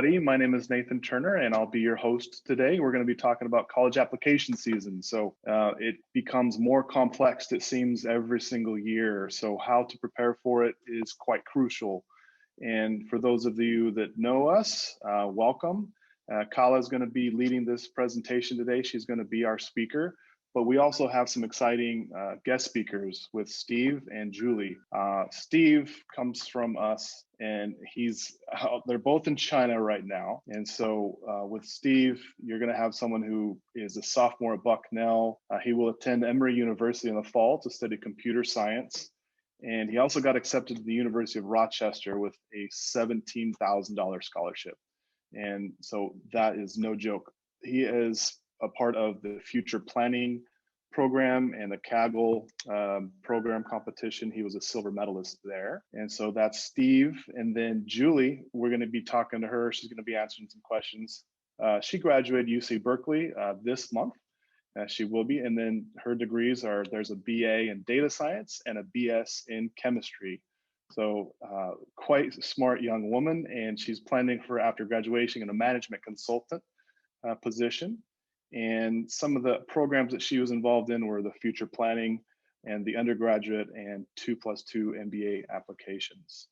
everybody. My name is Nathan Turner, and I'll be your host today. We're going to be talking about college application season. So it becomes more complex, it seems, every single year. So how to prepare for it is quite crucial. And for those of you that know us, welcome. Kala is going to be leading this presentation today. She's going to be our speaker. But we also have some exciting guest speakers with Steve and Julie. Steve comes from us, and they're both in China right now. And so with Steve, you're going to have someone who is a sophomore at Bucknell. He will attend Emory University in the fall to study computer science. And he also got accepted to the University of Rochester with a $17,000 scholarship. And so that is no joke. He is a part of the future planning program and the Kaggle program competition. He was a silver medalist there. And so that's Steve. And then Julie, we're going to be talking to her. She's going to be answering some questions. She graduated UC Berkeley this month. She will be. And then her degrees are, there's a BA in data science and a BS in chemistry. So quite a smart young woman. And she's planning for after graduation in a management consultant position. And some of the programs that she was involved in were the future planning and the undergraduate and 2+2 MBA applications.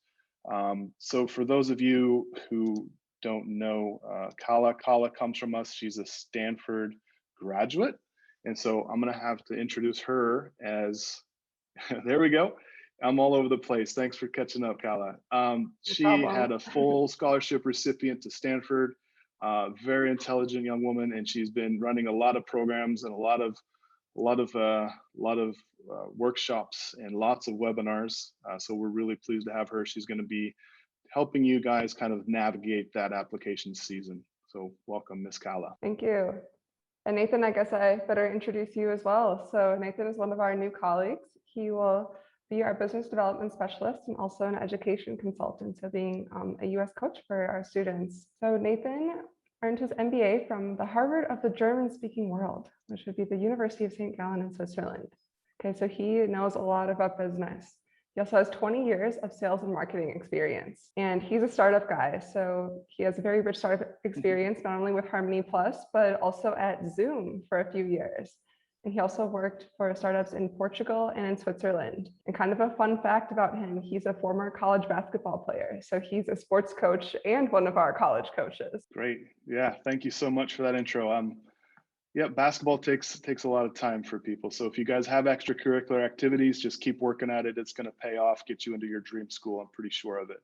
So for those of you who don't know, Kala comes from us. She's a Stanford graduate. And so I'm gonna have to introduce her as, there we go. I'm all over the place. Thanks for catching up, Kala. She had a full scholarship recipient to Stanford. Very intelligent young woman, and she's been running a lot of programs and a lot of workshops and lots of webinars. So we're really pleased to have her. She's going to be helping you guys kind of navigate that application season. So welcome, Miss Kala. Thank you. And Nathan, I guess I better introduce you as well. So Nathan is one of our new colleagues. He will be our business development specialist and also an education consultant, so being a US coach for our students. So Nathan earned his MBA from the Harvard of the German-speaking world, which would be the University of St. Gallen in Switzerland. Okay, so he knows a lot about business. He also has 20 years of sales and marketing experience, and he's a startup guy. So he has a very rich startup experience, not only with Harmony Plus, but also at Zoom for a few years. And he also worked for startups in Portugal and in Switzerland. And kind of a fun fact about him, he's a former college basketball player. So he's a sports coach and one of our college coaches. Great. Yeah, thank you so much for that intro. Yeah, basketball takes a lot of time for people. So if you guys have extracurricular activities, just keep working at it. It's going to pay off, get you into your dream school. I'm pretty sure of it.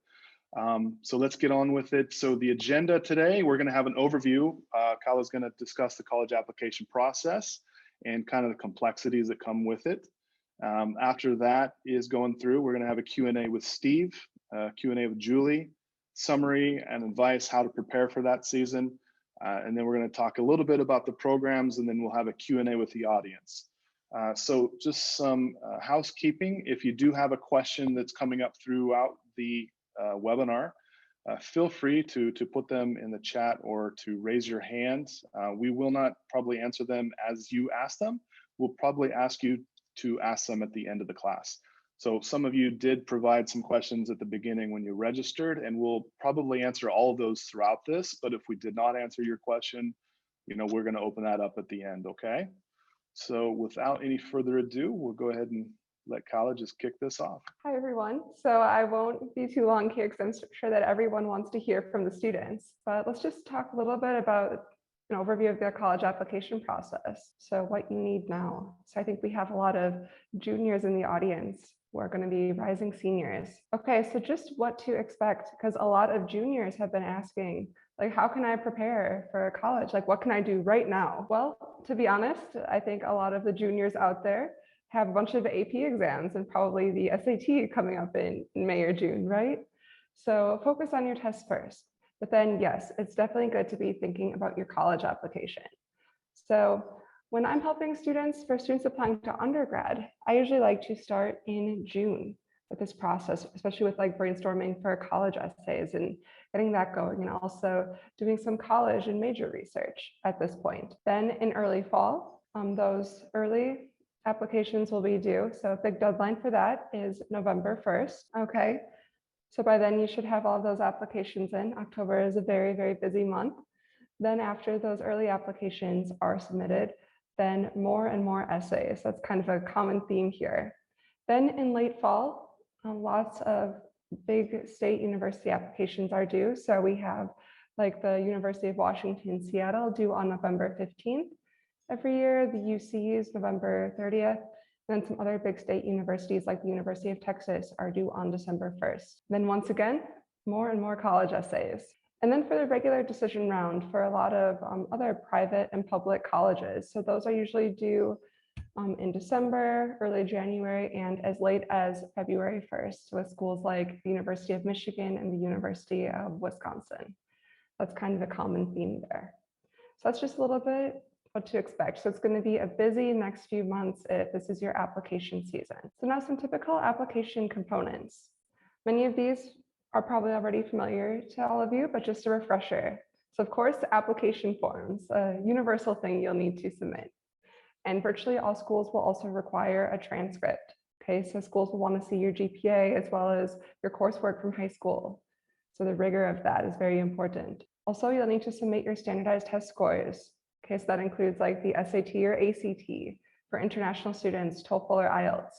So let's get on with it. So the agenda today, we're going to have an overview. Kala's going to discuss the college application process and kind of the complexities that come with it. After that is going through, we're going to have a Q&A with Steve, Q&A with Julie, summary and advice how to prepare for that season. And then we're going to talk a little bit about the programs, and then we'll have a Q&A with the audience. So just some housekeeping. If you do have a question that's coming up throughout the webinar, feel free to put them in the chat or to raise your hand. We will not probably answer them as you ask them. We'll probably ask you to ask them at the end of the class. So some of you did provide some questions at the beginning when you registered, and we'll probably answer all of those throughout this. But if we did not answer your question, we're going to open that up at the end, okay? So without any further ado, we'll go ahead and let Kala just kick this off. Hi, everyone. So I won't be too long here because I'm sure that everyone wants to hear from the students. But let's just talk a little bit about an overview of the college application process. So what you need now. So I think we have a lot of juniors in the audience who are going to be rising seniors. Okay, so just what to expect, because a lot of juniors have been asking, like, how can I prepare for college? Like, what can I do right now? Well, to be honest, I think a lot of the juniors out there have a bunch of AP exams and probably the SAT coming up in May or June, right? So focus on your tests first. But then, yes, it's definitely good to be thinking about your college application. So when I'm helping students applying to undergrad, I usually like to start in June with this process, especially with like brainstorming for college essays and getting that going, and also doing some college and major research at this point. Then in early fall, those early applications will be due. So a big deadline for that is November 1st. Okay. So by then you should have all of those applications in. October is a very, very busy month. Then after those early applications are submitted, then more and more essays. That's kind of a common theme here. Then in late fall, lots of big state university applications are due. So we have like the University of Washington, Seattle due on November 15th. Every year, the UCs, November 30th, and then some other big state universities like the University of Texas are due on December 1st. Then once again, more and more college essays. And then for the regular decision round for a lot of other private and public colleges. So those are usually due in December, early January, and as late as February 1st with schools like the University of Michigan and the University of Wisconsin. That's kind of a common theme there. So that's just a little bit what to expect. So it's going to be a busy next few months if this is your application season. So now some typical application components. Many of these are probably already familiar to all of you, but just a refresher. So of course, the application forms, a universal thing you'll need to submit. And virtually all schools will also require a transcript. Okay, so schools will want to see your GPA as well as your coursework from high school. So the rigor of that is very important. Also, you'll need to submit your standardized test scores. Okay, so that includes like the SAT or ACT for international students, TOEFL or IELTS.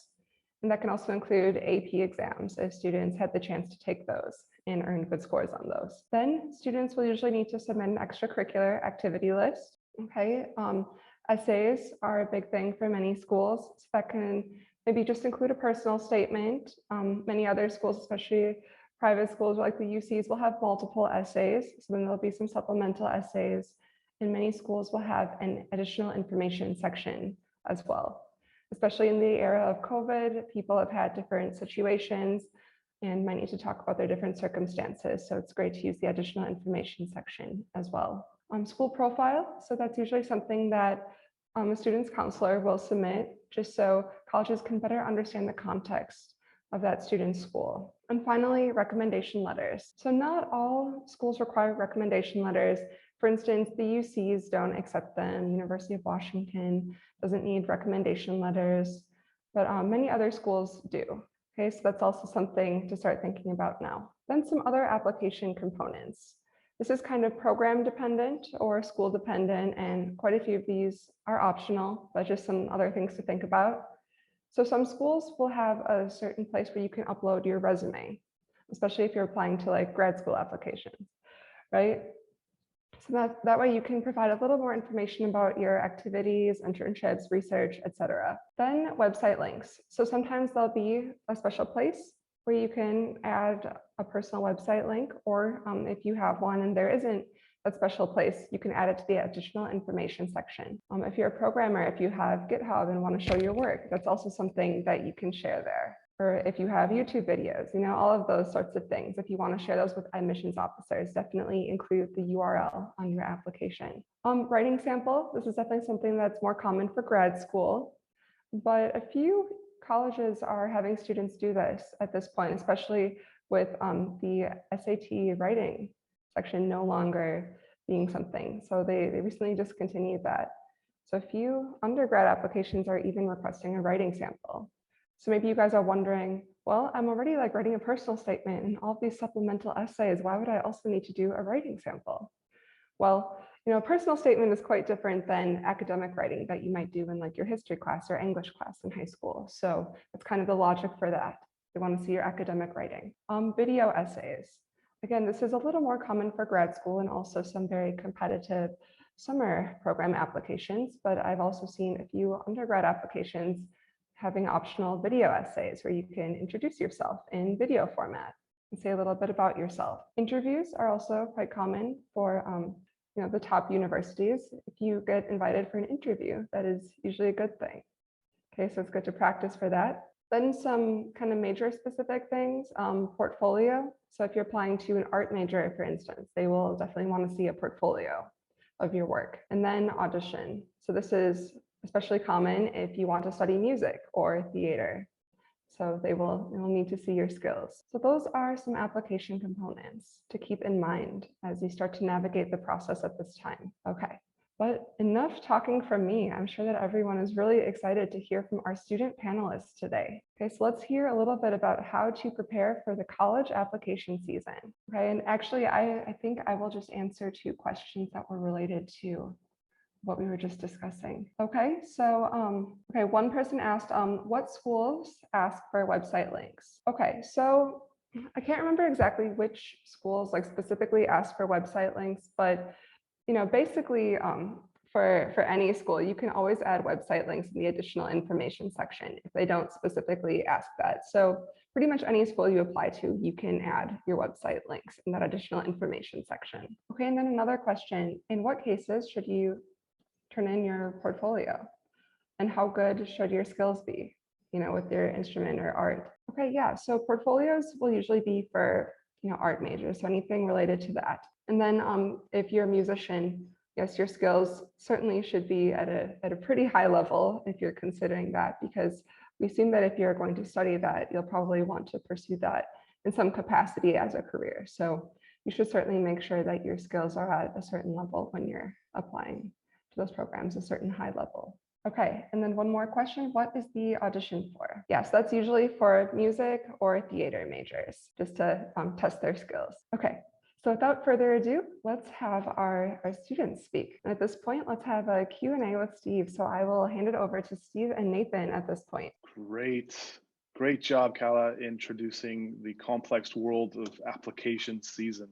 And that can also include AP exams if students had the chance to take those and earn good scores on those. Then students will usually need to submit an extracurricular activity list. Okay, essays are a big thing for many schools. So that can maybe just include a personal statement. Many other schools, especially private schools like the UCs, will have multiple essays. So then there'll be some supplemental essays. And many schools will have an additional information section as well. Especially in the era of COVID, people have had different situations and might need to talk about their different circumstances. So it's great to use the additional information section as well. School profile. So that's usually something that a student's counselor will submit just so colleges can better understand the context of that student's school. And finally, recommendation letters. So not all schools require recommendation letters. For instance, the UCs don't accept them. University of Washington doesn't need recommendation letters, but many other schools do. Okay, so that's also something to start thinking about now. Then some other application components. This is kind of program dependent or school dependent, and quite a few of these are optional, but just some other things to think about. So some schools will have a certain place where you can upload your resume, especially if you're applying to like grad school applications, right? So that way you can provide a little more information about your activities, internships, research, etc. Then website links. So sometimes there'll be a special place where you can add a personal website link, or if you have one and there isn't a special place, you can add it to the additional information section. If you're a programmer, if you have GitHub and want to show your work, that's also something that you can share there. Or if you have YouTube videos, all of those sorts of things. If you want to share those with admissions officers, definitely include the URL on your application. Writing sample, this is definitely something that's more common for grad school, but a few colleges are having students do this at this point, especially with the SAT writing section no longer being something. So they recently discontinued that. So a few undergrad applications are even requesting a writing sample. So maybe you guys are wondering, well, I'm already like writing a personal statement and all of these supplemental essays. Why would I also need to do a writing sample? Well, a personal statement is quite different than academic writing that you might do in like your history class or English class in high school. So that's kind of the logic for that. They want to see your academic writing. Video essays. Again, this is a little more common for grad school and also some very competitive summer program applications, but I've also seen a few undergrad applications having optional video essays where you can introduce yourself in video format and say a little bit about yourself. Interviews are also quite common for the top universities. If you get invited for an interview, that is usually a good thing. Okay, so it's good to practice for that. Then some kind of major specific things, portfolio. So if you're applying to an art major, for instance, they will definitely want to see a portfolio of your work. And then audition. So this is especially common if you want to study music or theater. So they will need to see your skills. So those are some application components to keep in mind as you start to navigate the process at this time. Okay, But enough talking from me. I'm sure that everyone is really excited to hear from our student panelists today. Okay, so let's hear a little bit about how to prepare for the college application season. Okay, and actually, I think I will just answer 2 questions that were related to what we were just discussing. Okay, so okay, one person asked, what schools ask for website links? Okay, so I can't remember exactly which schools like specifically ask for website links, but basically for any school, you can always add website links in the additional information section if they don't specifically ask that. So pretty much any school you apply to, you can add your website links in that additional information section. Okay, and then another question, in what cases should you turn in your portfolio? And how good should your skills be, with your instrument or art? Okay, yeah, so portfolios will usually be for, art majors, so anything related to that. And then if you're a musician, yes, your skills certainly should be at a pretty high level if you're considering that, because we've seen that if you're going to study that, you'll probably want to pursue that in some capacity as a career. So you should certainly make sure that your skills are at a certain level when you're applying to those programs, a certain high level. Okay, and then one more question. What is the audition for? Yes, that's usually for music or theater majors, just to test their skills. Okay, so without further ado, let's have our students speak. And at this point, let's have a Q&A with Steve. So I will hand it over to Steve and Nathan at this point. Great job, Kala, introducing the complex world of application season.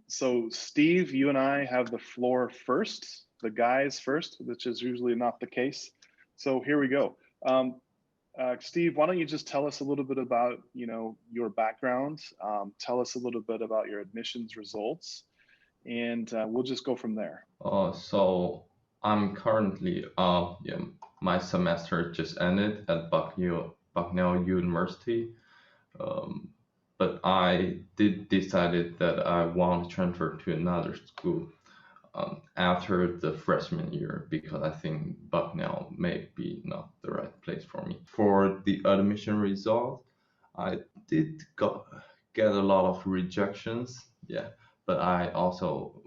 So Steve, you and I have the floor first, the guys first, which is usually not the case. So here we go. Steve, why don't you just tell us a little bit about, your background, tell us a little bit about your admissions results, and we'll just go from there. So I'm currently, my semester just ended at Bucknell University. But I did decided that I want to transfer to another school after the freshman year, because I think Bucknell may be not the right place for me. For the admission result, I did get a lot of rejections, but I also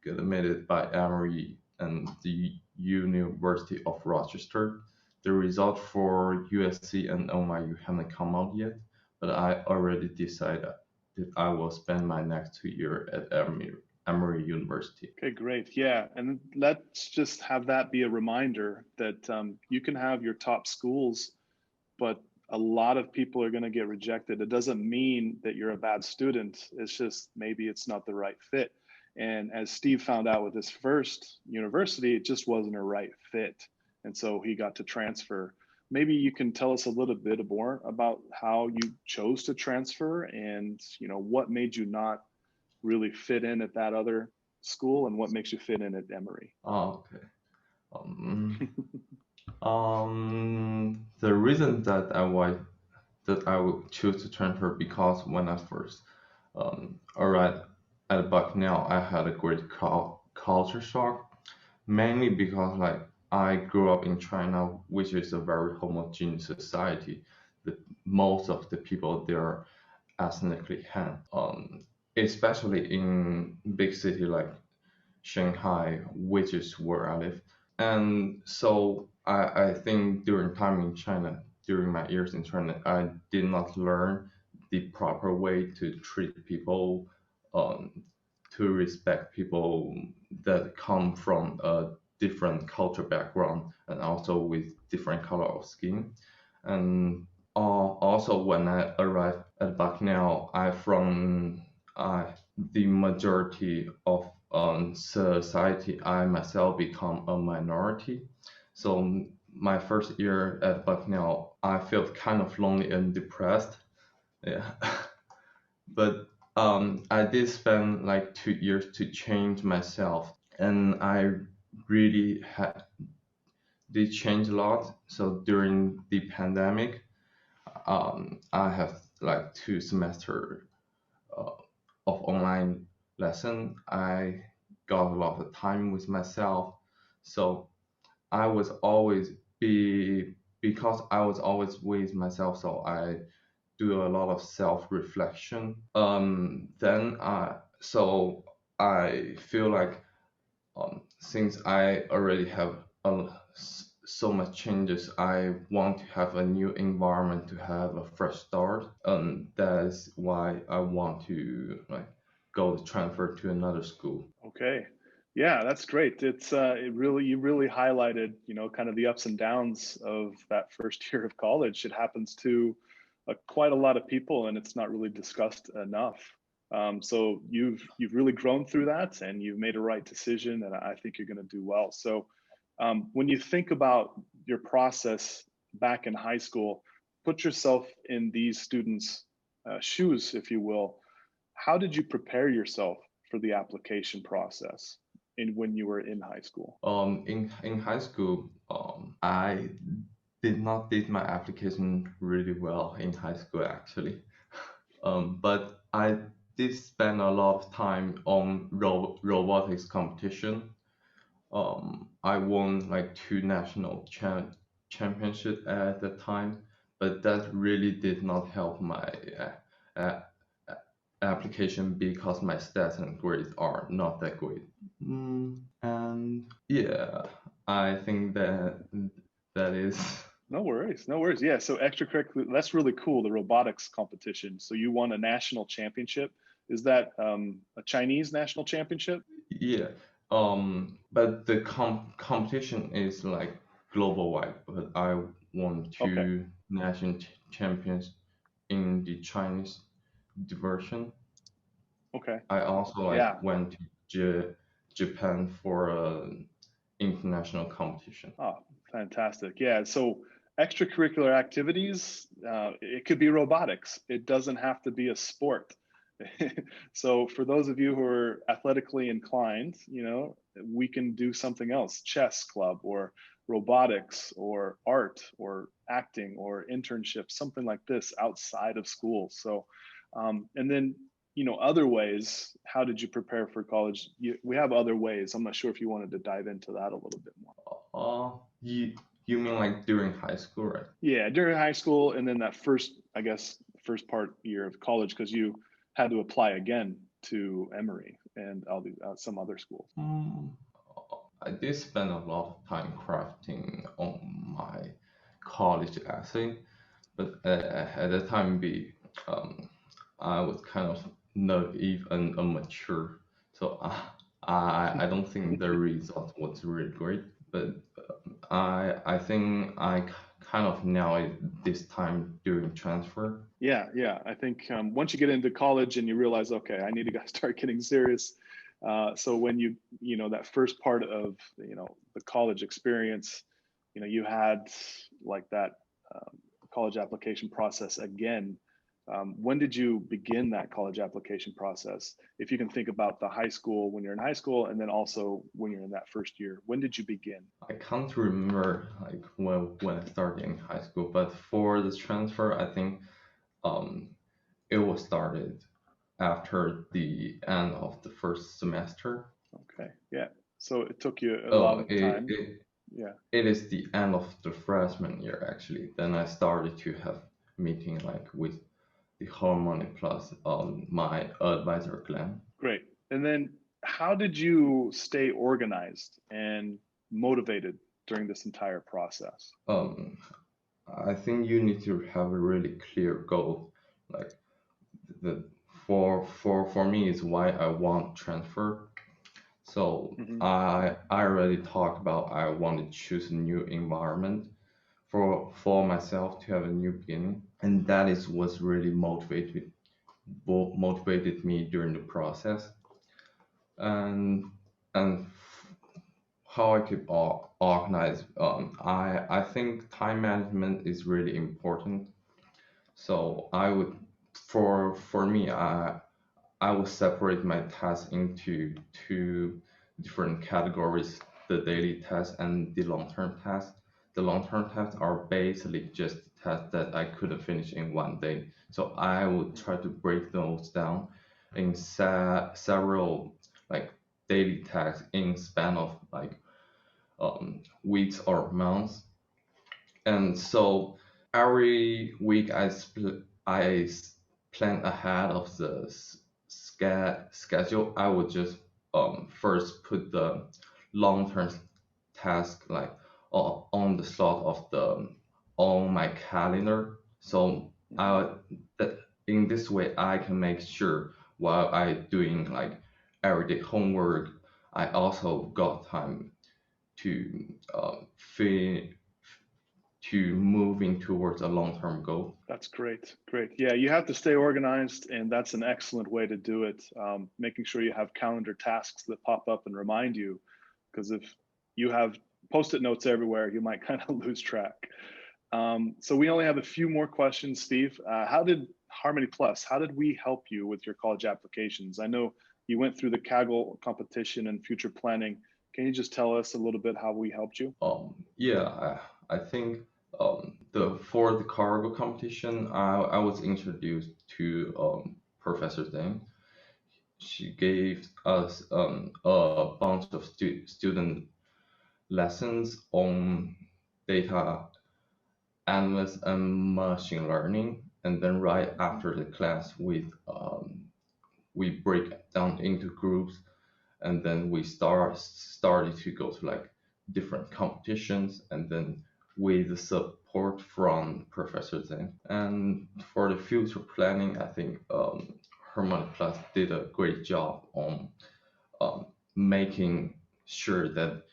get admitted by Emory and the University of Rochester. The result for USC and NYU haven't come out yet, but I already decided that I will spend my next 2 years at Emory University. Okay, great. Yeah, and let's just have that be a reminder that you can have your top schools, but a lot of people are going to get rejected. It doesn't mean that you're a bad student. It's just maybe it's not the right fit. And as Steve found out with his first university, it just wasn't a right fit. And so he got to transfer. Maybe you can tell us a little bit more about how you chose to transfer and, what made you not really fit in at that other school and what makes you fit in at Emory. Oh, okay. The reason that I would choose to transfer, because when I first arrived at Bucknell, I had a great culture shock, mainly because I grew up in China, which is a very homogeneous society. Most of the people there are ethnically Han, especially in big city like Shanghai, which is where I live. And so I think during time in China, during my years in China, I did not learn the proper way to treat people, to respect people that come from a different culture background and also with different color of skin. And also when I arrived at Bucknell, the majority of society, I myself become a minority. So my first year at Bucknell, I felt kind of lonely and depressed. Yeah. But I did spend 2 years to change myself, and I really did change a lot. So during the pandemic, I have 2 semesters of online lesson. I got a lot of time with myself. So I was always because I was always with myself, so I do a lot of self-reflection. So I feel like since I already have so much changes, I want to have a new environment to have a fresh start. That's why I want to like go to transfer to another school. Okay. Yeah, that's great. You really highlighted, kind of the ups and downs of that first year of college. It happens to quite a lot of people, and it's not really discussed enough. So you've really grown through that, and you've made a right decision, and I think you're going to do well. So when you think about your process back in high school, put yourself in these students' shoes, if you will. How did you prepare yourself for the application process when you were in high school? In high school, I did not did my application really well in high school actually. But I did spend a lot of time on robotics competition. I won like two national championship at the time, but that really did not help my uh, application because my stats and grades are not that great. And yeah, I think that is. No worries, no worries. Yeah, so extracurricular, that's really cool, the robotics competition. So you won a national championship. Is that a Chinese national championship? Yeah. But the competition is like global wide, but I won Okay, two national champions in the Chinese version. okay. I also like Yeah. went to Japan for a international competition. Oh, fantastic. Yeah. So extracurricular activities, it could be robotics. It doesn't have to be a sport. So for those of you who are athletically inclined, we can do something else, chess club or robotics or art or acting or internships, something like this outside of school. So, and then, other ways, how did you prepare for college? We have other ways. I'm not sure if you wanted to dive into that a little bit more. You mean like during high school, right? Yeah, during high school, and then that first part year of college, because you had to apply again to Emory and some other schools. Mm, I did spend a lot of time crafting on my college essay, but at the time, um, I was kind of naive and immature, so I don't think the result was really great. But I think kind of nailed it this time during transfer. Yeah, yeah. I think once you get into college and you realize, okay, I need to start getting serious. So when that first part of the college experience, you had like that college application process again. When did you begin that college application process? If you can think about the high school, when you're in high school, and then also when you're in that first year, when did you begin? I can't remember like when I started in high school, but for the transfer, I think um, it was started after the end of the first semester. Okay, yeah. So it took you a lot Oh, of time. Yeah. it is the end of the freshman year actually. Then I started to have meeting like with the Harmony plus my advisor Glenn. Great. And then how did you stay organized and motivated during this entire process? Um, I think you need to have a really clear goal. Like the for me is why I want transfer. So Hmm. I already talked about I want to choose a new environment for myself to have a new beginning, and that is what's really motivated me during the process. And how I keep organized. I think time management is really important. So I would for me I would separate my tasks into two different categories: the daily tasks and the long-term tasks. The long-term tasks are basically just tasks that I couldn't finish in one day. So I would try to break those down in several like daily tasks in span of like weeks or months. And so every week plan ahead of the schedule. I would just first put the long-term task like on the slot of the on my calendar. So I that in this way I can make sure while I doing like everyday homework, I also got time to fit to moving towards a long-term goal. That's great. Great. Yeah, you have to stay organized, and that's an excellent way to do it. Making sure you have calendar tasks that pop up and remind you, because if you have post-it notes everywhere, you might kind of lose track. So we only have a few more questions, Steve. How did Harmony Plus, how did we help you with your college applications? I know you went through the Kaggle competition and future planning. Can you just tell us a little bit how we helped you? Yeah, I think for the cargo competition, I was introduced to Professor Zhang. She gave us a bunch of student lessons on data analysis and machine learning, and then right after the class, we break down into groups, and then we started to go to like different competitions, and then with the support from Professor Zhang. And for the future planning, I think Harmony Plus did a great job on making sure that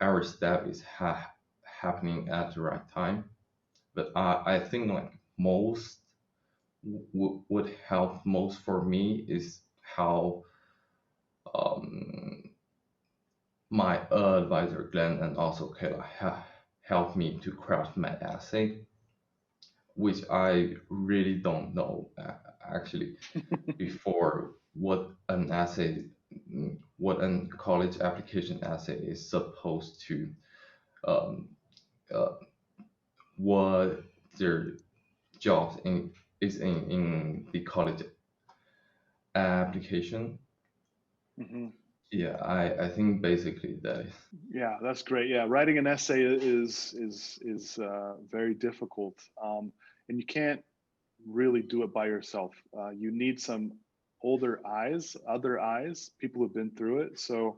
every step is happening at the right time. But I think like most would help most for me is how um, my advisor Glenn and also Kayla helped me to craft my essay, which I really don't know actually before what an college application essay is supposed to, um, uh, what their jobs in the college application. Mm-hmm. Yeah, I think basically that is. Yeah, that's great. Yeah, writing an essay is very difficult, and you can't really do it by yourself. You need some older eyes, other eyes, people who've been through it. So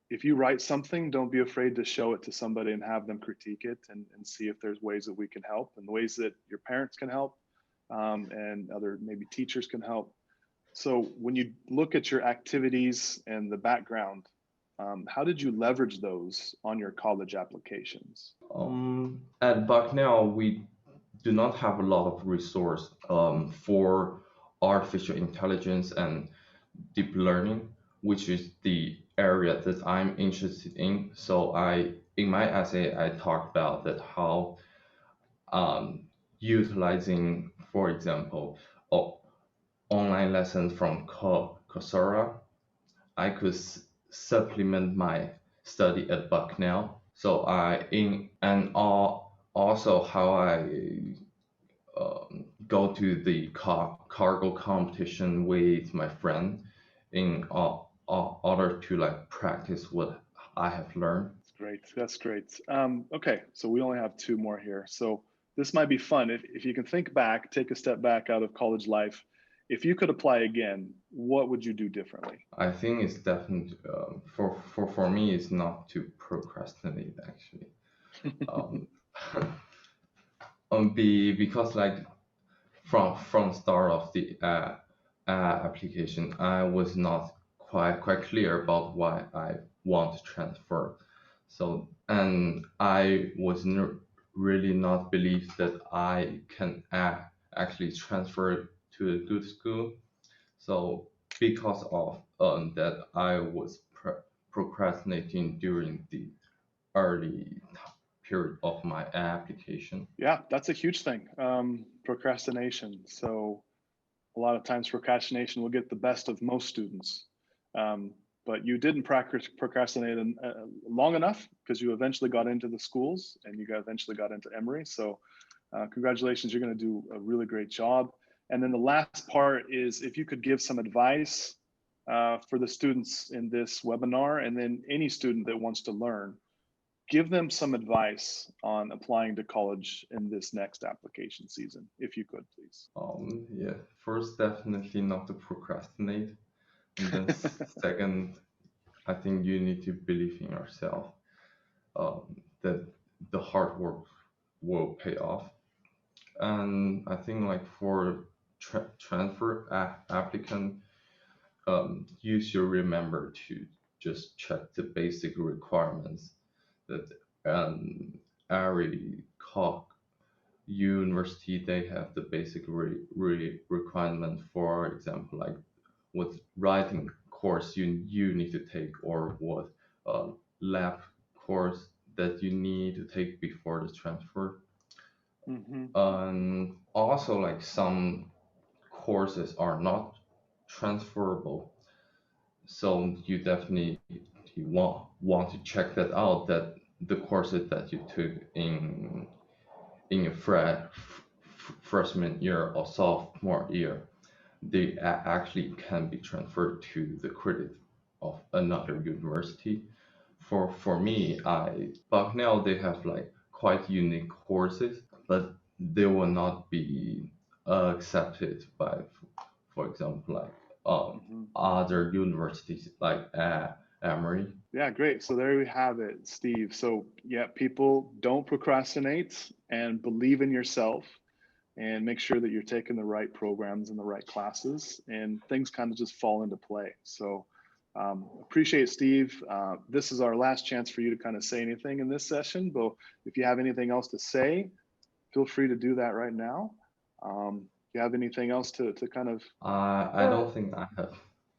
if you write something, don't be afraid to show it to somebody and have them critique it and see if there's ways that we can help and ways that your parents can help, and other maybe teachers can help. So when you look at your activities and the background, how did you leverage those on your college applications? At Bucknell, we do not have a lot of resource for artificial intelligence and deep learning, which is the area that I'm interested in. So in my essay, I talked about that how um, utilizing, for example, online lessons from Coursera, I could supplement my study at Bucknell. So also how I go to the cargo competition with my friend in order to like practice what I have learned. Great, that's great. Okay, so we only have two more here. So this might be fun. If you can think back, take a step back out of college life. If you could apply again, what would you do differently? I think it's definitely for me it's not to procrastinate actually. Um, because like from start of the application, I was not quite clear about why I want to transfer. So and I was really not believe that I can actually transfer to a good school. So because of that, I was procrastinating during the early period of my application. Yeah, that's a huge thing. Procrastination. So a lot of times procrastination will get the best of most students. But you didn't procrastinate long enough because you eventually got into the schools and you eventually got into Emory. So congratulations, you're going to do a really great job. And then the last part is if you could give some advice for the students in this webinar, and then any student that wants to learn, give them some advice on applying to college in this next application season, if you could, please. Yeah, first, definitely not to procrastinate. And then second, I think you need to believe in yourself, that the hard work will pay off. And I think like for transfer applicant, you should remember to just check the basic requirements that every university they have the basic requirement. For example, like what writing course you need to take, or what lab course that you need to take before the transfer. Also, like some courses are not transferable, so you definitely want to check that out, that the courses that you took in your freshman year or sophomore year, they actually can be transferred to the credit of another university. For me, Bucknell, they have like quite unique courses, but they will not be accepted by, for example, like other universities like Emory. Yeah, great. So there we have it, Steve. So yeah, people, don't procrastinate and believe in yourself, and make sure that you're taking the right programs and the right classes, and things kind of just fall into play. So appreciate Steve. This is our last chance for you to kind of say anything in this session, but if you have anything else to say, feel free to do that right now. Do you have anything else to kind of? I don't think I have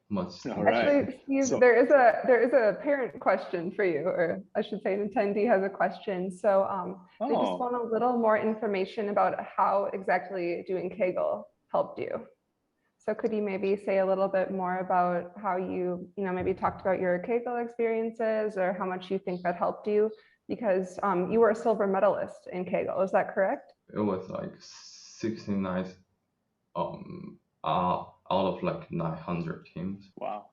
much to All right. Actually, Steve, So there is a parent question for you, or I should say an attendee has a question. So they just want a little more information about how exactly doing Kaggle helped you. So could you maybe say a little bit more about how you maybe talked about your Kaggle experiences, or how much you think that helped you? Because you were a silver medalist in Kaggle, is that correct? It was like 69 out of like 900 teams. wow.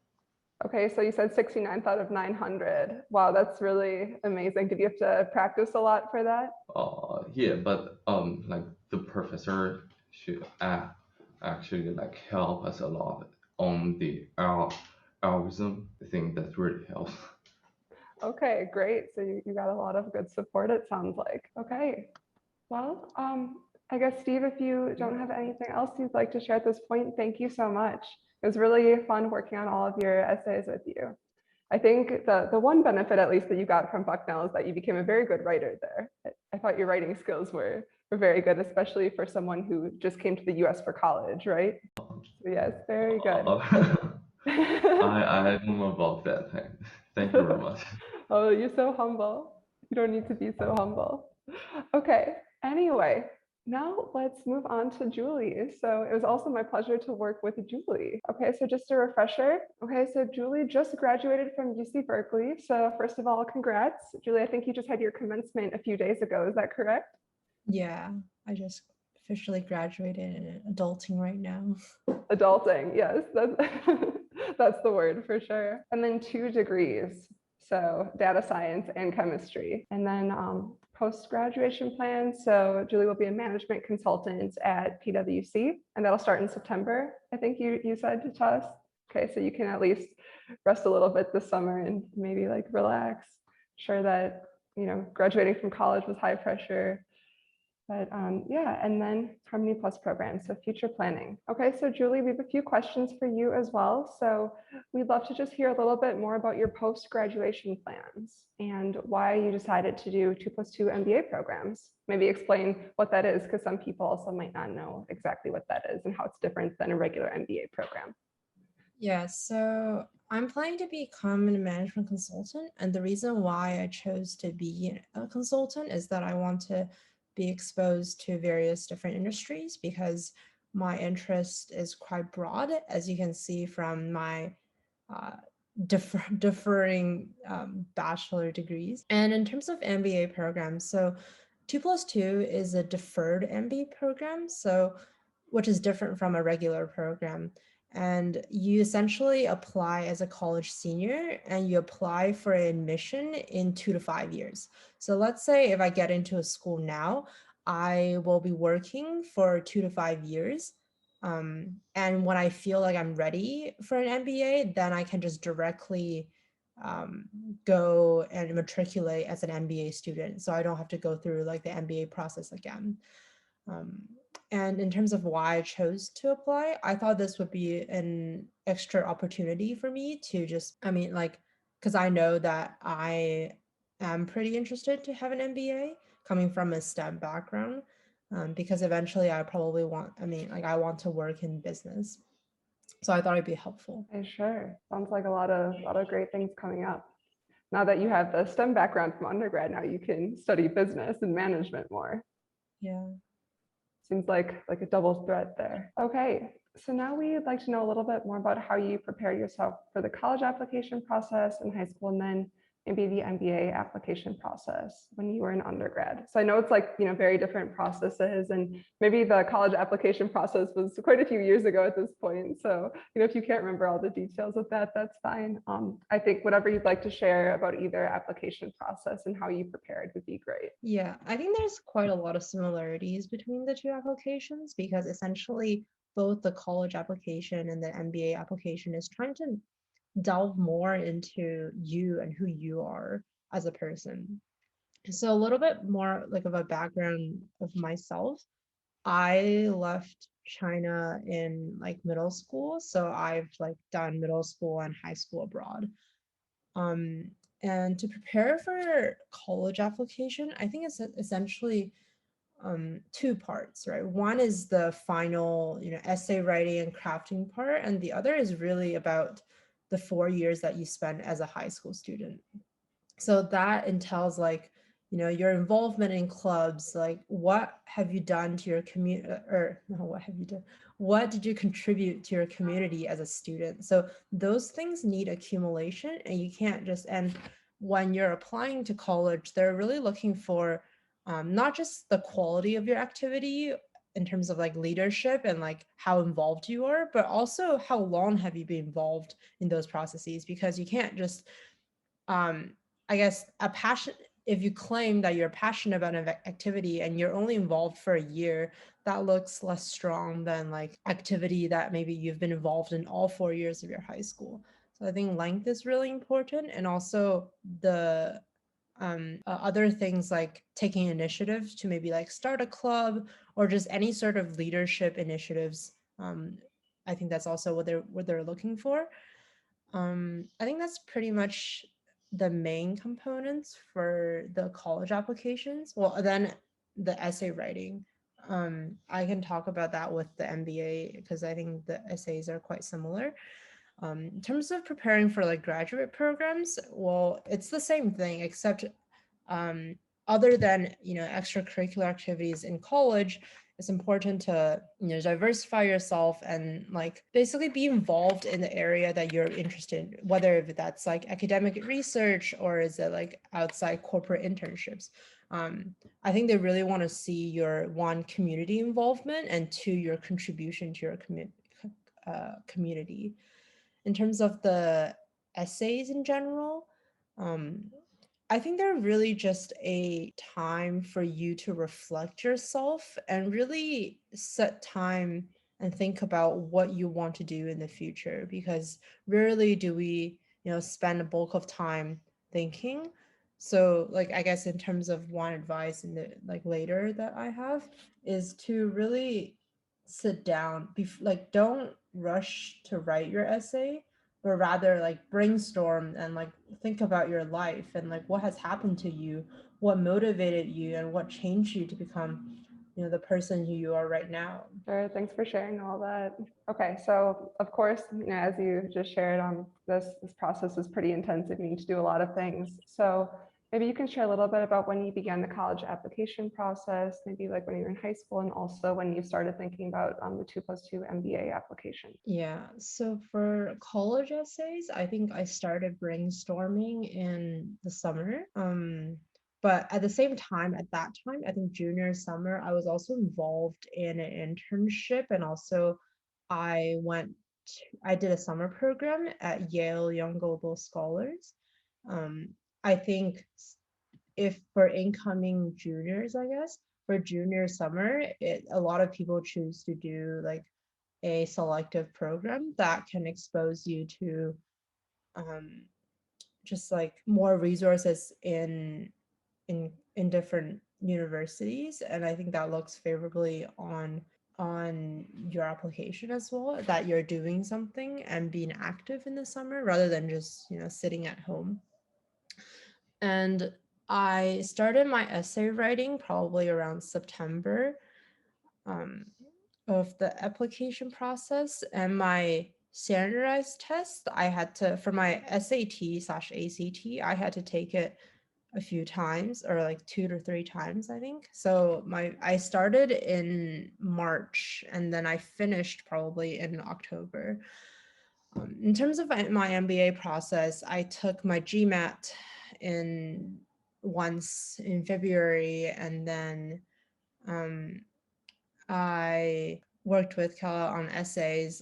Okay, so you said 69th out of 900. Wow, that's really amazing. Did you have to practice a lot for that? Yeah, but like the professor should actually like help us a lot on the algorithm. I think that really helps. Okay, great. So you got a lot of good support, it sounds like. Okay, well, I guess, Steve, if you don't have anything else you'd like to share at this point, thank you so much. It was really fun working on all of your essays with you. I think the one benefit, at least, that you got from Bucknell is that you became a very good writer there. I thought your writing skills were very good, especially for someone who just came to the US for college, right? So yes, very good. I don't know about that. Thank you very much. Oh, you're so humble. You don't need to be so humble. Okay, anyway, now let's move on to Julie. So it was also my pleasure to work with Julie. Okay, so just a refresher. Okay, so Julie just graduated from UC Berkeley. So first of all, congrats. Julie, I think you just had your commencement a few days ago. Is that correct? Yeah, I just officially graduated and adulting right now. Adulting, yes, that's the word for sure. And then 2 degrees. So data science and chemistry. And then post-graduation plans. So Julie will be a management consultant at PwC, and that'll start in September, I think you said to us. Okay, so you can at least rest a little bit this summer and maybe like relax. Sure that, graduating from college was high pressure. But yeah, and then Harmony Plus program, so future planning. Okay, so Julie, we have a few questions for you as well. So we'd love to just hear a little bit more about your post-graduation plans and why you decided to do 2+2 MBA programs. Maybe explain what that is, because some people also might not know exactly what that is and how it's different than a regular MBA program. Yeah, so I'm planning to become a management consultant. And the reason why I chose to be a consultant is that I want to be exposed to various different industries, because my interest is quite broad, as you can see from my differing bachelor degrees. And in terms of MBA programs, so 2+2 is a deferred MBA program, so which is different from a regular program. And you essentially apply as a college senior, and you apply for admission in 2 to 5 years. So let's say if I get into a school now, I will be working for 2 to 5 years. And when I feel like I'm ready for an MBA, then I can just directly go and matriculate as an MBA student, so I don't have to go through like the MBA process again. And in terms of why I chose to apply, I thought this would be an extra opportunity for me to just, because I know that I am pretty interested to have an MBA coming from a STEM background, because eventually I probably want, I want to work in business. So I thought it'd be helpful. Sure. Sounds like a lot of great things coming up. Now that you have the STEM background from undergrad, now you can study business and management more. Yeah. Seems like a double threat there. Okay, so now we'd like to know a little bit more about how you prepared yourself for the college application process in high school, and then maybe the MBA application process when you were in undergrad. So I know it's very different processes, and maybe the college application process was quite a few years ago at this point. So, if you can't remember all the details of that, that's fine. I think whatever you'd like to share about either application process and how you prepared would be great. Yeah, I think there's quite a lot of similarities between the two applications, because essentially both the college application and the MBA application is trying to delve more into you and who you are as a person. So a little bit more like of a background of myself. I left China in like middle school, so I've like done middle school and high school abroad. And to prepare for college application, I think it's essentially two parts, right? One is the final, essay writing and crafting part, and the other is really about the 4 years that you spend as a high school student. So that entails like, your involvement in clubs, like what have you done to your community, or no, what have you done? What did you contribute to your community as a student? So those things need accumulation, and you can't just, and when you're applying to college, they're really looking for not just the quality of your activity in terms of like leadership and like how involved you are, but also how long have you been involved in those processes, because you can't just I guess if you claim that you're passionate about an activity and you're only involved for a year, that looks less strong than like activity that maybe you've been involved in all 4 years of your high school. So I think length is really important, and also the other things like taking initiative to maybe like start a club or just any sort of leadership initiatives. I think that's also what they're looking for. I think that's pretty much the main components for the college applications. Well, then the essay writing. I can talk about that with the MBA because I think the essays are quite similar. In terms of preparing for like graduate programs, well, it's the same thing, except other than extracurricular activities in college, it's important to diversify yourself and like basically be involved in the area that you're interested in, whether if that's like academic research or is it like outside corporate internships. I think they really want to see your one, community involvement, and two, your contribution to your community. In terms of the essays in general, I think they're really just a time for you to reflect yourself and really set time and think about what you want to do in the future, because rarely do we, spend a bulk of time thinking. So like, I guess in terms of one advice in the like later that I have is to really sit down, like don't rush to write your essay, but rather like brainstorm and like think about your life and like what has happened to you, what motivated you, and what changed you to become the person who you are right now. Sure, thanks for sharing all that. Okay, so of course, as you just shared, this process is pretty intensive. You need to do a lot of things. So maybe you can share a little bit about when you began the college application process, maybe like when you were in high school, and also when you started thinking about the 2+2 MBA application. Yeah, so for college essays, I think I started brainstorming in the summer. But at the same time, at that time, I think junior summer, I was also involved in an internship, and also I did a summer program at Yale Young Global Scholars. I think if for incoming juniors, I guess, for junior summer, a lot of people choose to do like a selective program that can expose you to just like more resources in different universities, and I think that looks favorably on your application as well, that you're doing something and being active in the summer rather than just sitting at home. And I started my essay writing probably around September of the application process, and my standardized test, I had to, for my SAT/ACT, I had to take it a few times, or like 2 to 3 times, I think. So I started in March and then I finished probably in October. In terms of my MBA process, I took my GMAT once in February, and then I worked with Kella on essays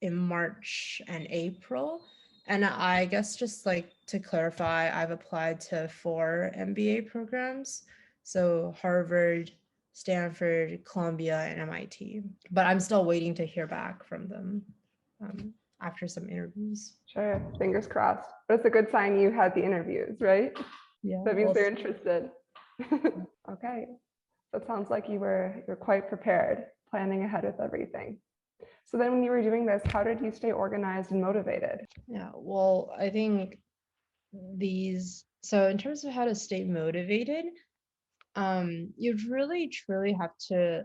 in March and April. And I guess just like to clarify, I've applied to 4 MBA programs. So Harvard, Stanford, Columbia, and MIT. But I'm still waiting to hear back from them after some interviews. Sure, fingers crossed. But it's a good sign you had the interviews, right? Yeah. That means they're interested. Okay. So it sounds like you're quite prepared, planning ahead with everything. So then when you were doing this, how did you stay organized and motivated? Yeah, well, I think so in terms of how to stay motivated, you'd really truly have to,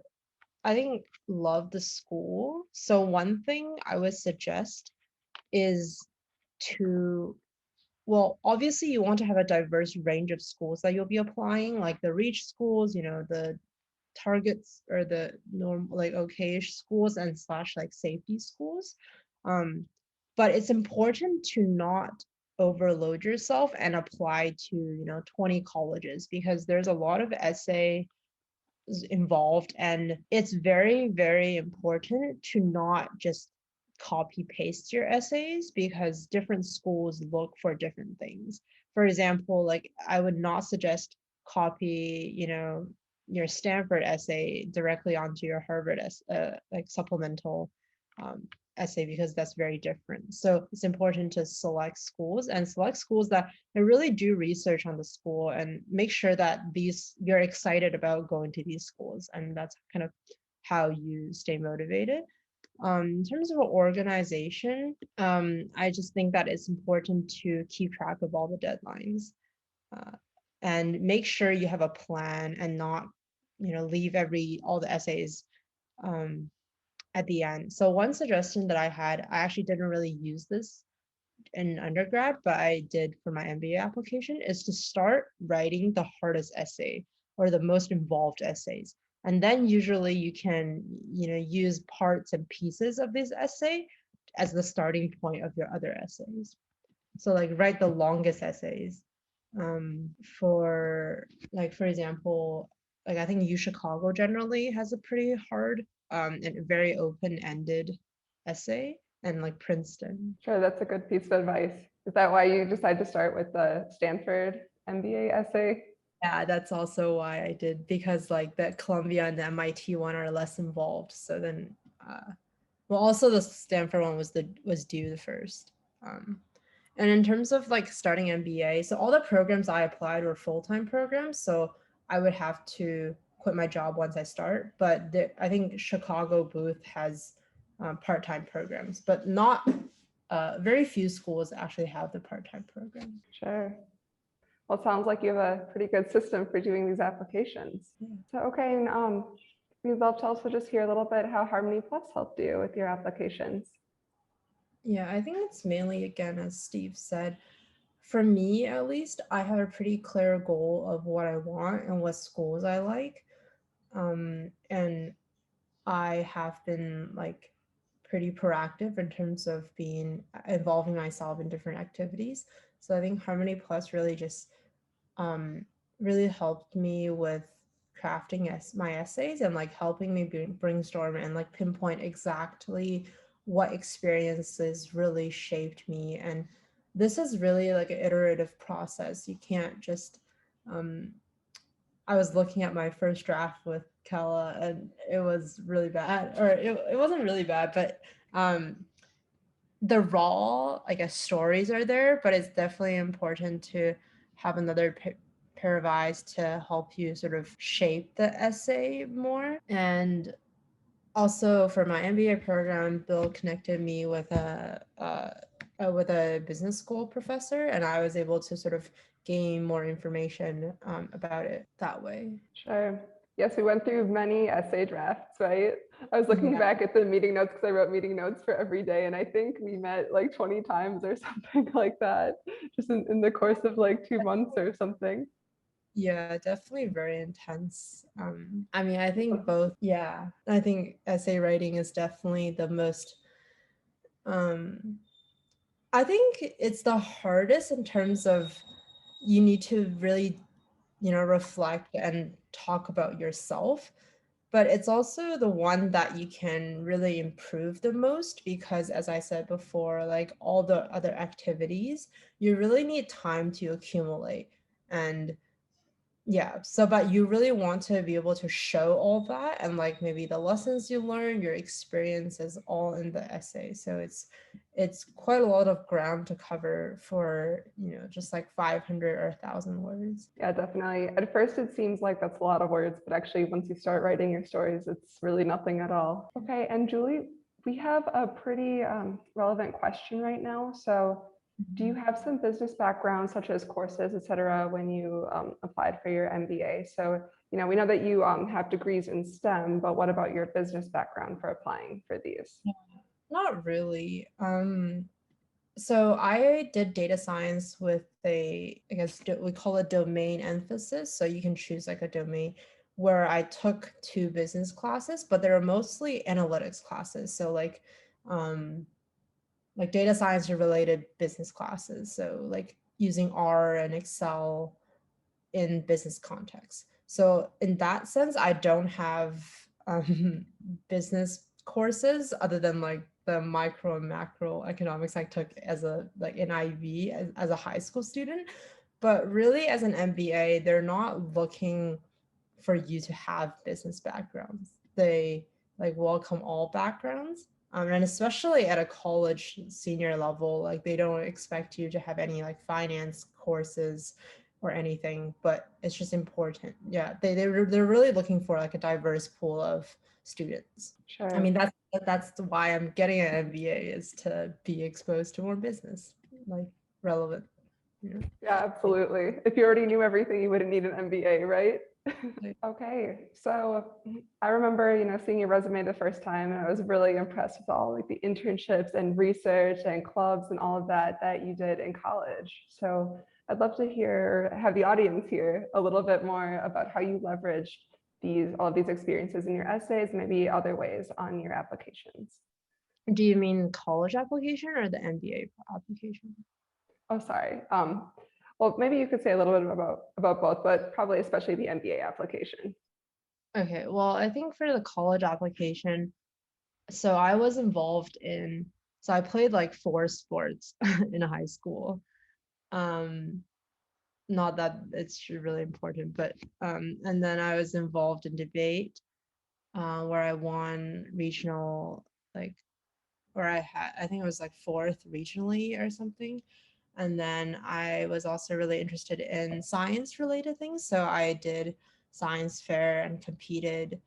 I think, love the school. So one thing I would suggest is well, obviously you want to have a diverse range of schools that you'll be applying, like the reach schools, the targets or the like okay-ish schools and / like safety schools. But it's important to not overload yourself and apply to 20 colleges, because there's a lot of essay involved, and it's very, very important to not just copy paste your essays, because different schools look for different things. For example, like I would not suggest copy your Stanford essay directly onto your Harvard like supplemental essay, because that's very different. So it's important to select schools that really do research on the school and make sure that you're excited about going to these schools, and that's kind of how you stay motivated. In terms of organization, I just think that it's important to keep track of all the deadlines and make sure you have a plan and not leave all the essays at the end. So one suggestion that I actually didn't really use this in undergrad, but I did for my MBA application, is to start writing the hardest essay or the most involved essays. And then usually you can, use parts and pieces of this essay as the starting point of your other essays. So like write the longest essays. For example, like I think UChicago generally has a pretty hard and very open-ended essay, and like Princeton. Sure, that's a good piece of advice. Is that why you decided to start with the Stanford MBA essay? Yeah, that's also why I did, because like the Columbia and the MIT one are less involved. So then, well, also the Stanford one was due the first. And in terms of like starting MBA, so all the programs I applied were full-time programs. So I would have to quit my job once I start. But I think Chicago Booth has part-time programs, but not very few schools actually have the part-time program. Sure. Well, it sounds like you have a pretty good system for doing these applications. Yeah. So, okay, and we'd love to also just hear a little bit how Harmony Plus helped you with your applications. Yeah, I think it's mainly, again, as Steve said, for me at least, I have a pretty clear goal of what I want and what schools I like. And I have been like pretty proactive in terms of involving myself in different activities. So I think Harmony Plus really just really helped me with crafting my essays and like helping me brainstorm and like pinpoint exactly what experiences really shaped me. And this is really like an iterative process. You can't just I was looking at my first draft with Kella and it was really bad, or it wasn't really bad, but the raw, I guess, stories are there, but it's definitely important to have another pair of eyes to help you sort of shape the essay more. And also for my MBA program, Bill connected me with a business school professor, and I was able to sort of gain more information about it that way. Sure. Yes, we went through many essay drafts, right? I was looking back at the meeting notes because I wrote meeting notes for every day, and I think we met like 20 times or something like that, just in the course of like 2 months or something. Yeah, definitely very intense. I mean, I think both, yeah, I think essay writing is definitely the most, I think it's the hardest in terms of you need to really, reflect and talk about yourself. But it's also the one that you can really improve the most because, as I said before, like all the other activities, you really need time to accumulate. And yeah, so but you really want to be able to show all that and like maybe the lessons you learn, your experiences all in the essay. So it's quite a lot of ground to cover for, just like 500 or 1,000 words. Yeah, definitely. At first, it seems like that's a lot of words, but actually, once you start writing your stories, it's really nothing at all. Okay, and Julie, we have a pretty relevant question right now. So, do you have some business background, such as courses, et cetera, when you applied for your MBA? So, we know that you have degrees in STEM, but what about your business background for applying for these? Not really. So I did data science with I guess we call it domain emphasis. So you can choose like a domain where I took 2 business classes, but they were mostly analytics classes. So like data science related business classes. So like using R and Excel in business context. So in that sense, I don't have business courses other than like the micro and macro economics I took as an IB as a high school student. But really as an MBA, they're not looking for you to have business backgrounds. They like welcome all backgrounds. And especially at a college senior level, like they don't expect you to have any like finance courses or anything, but it's just important. Yeah, they're really looking for like a diverse pool of students. Sure. I mean, that's why I'm getting an MBA is to be exposed to more business, like relevant. Yeah, absolutely. If you already knew everything, you wouldn't need an MBA, right? Okay, so I remember, seeing your resume the first time, and I was really impressed with all like the internships and research and clubs and all of that you did in college. So I'd love to have the audience hear a little bit more about how you leveraged all of these experiences in your essays, maybe other ways on your applications. Do you mean college application or the MBA application? Oh, sorry. Well, maybe you could say a little bit about both, but probably especially the MBA application. Okay, well, I think for the college application, so I was involved so I played like 4 sports in high school. Not that it's really important, but and then I was involved in debate, where I won regional, like, or I think it was like 4th regionally or something. And then I was also really interested in science related things. So I did science fair and competed,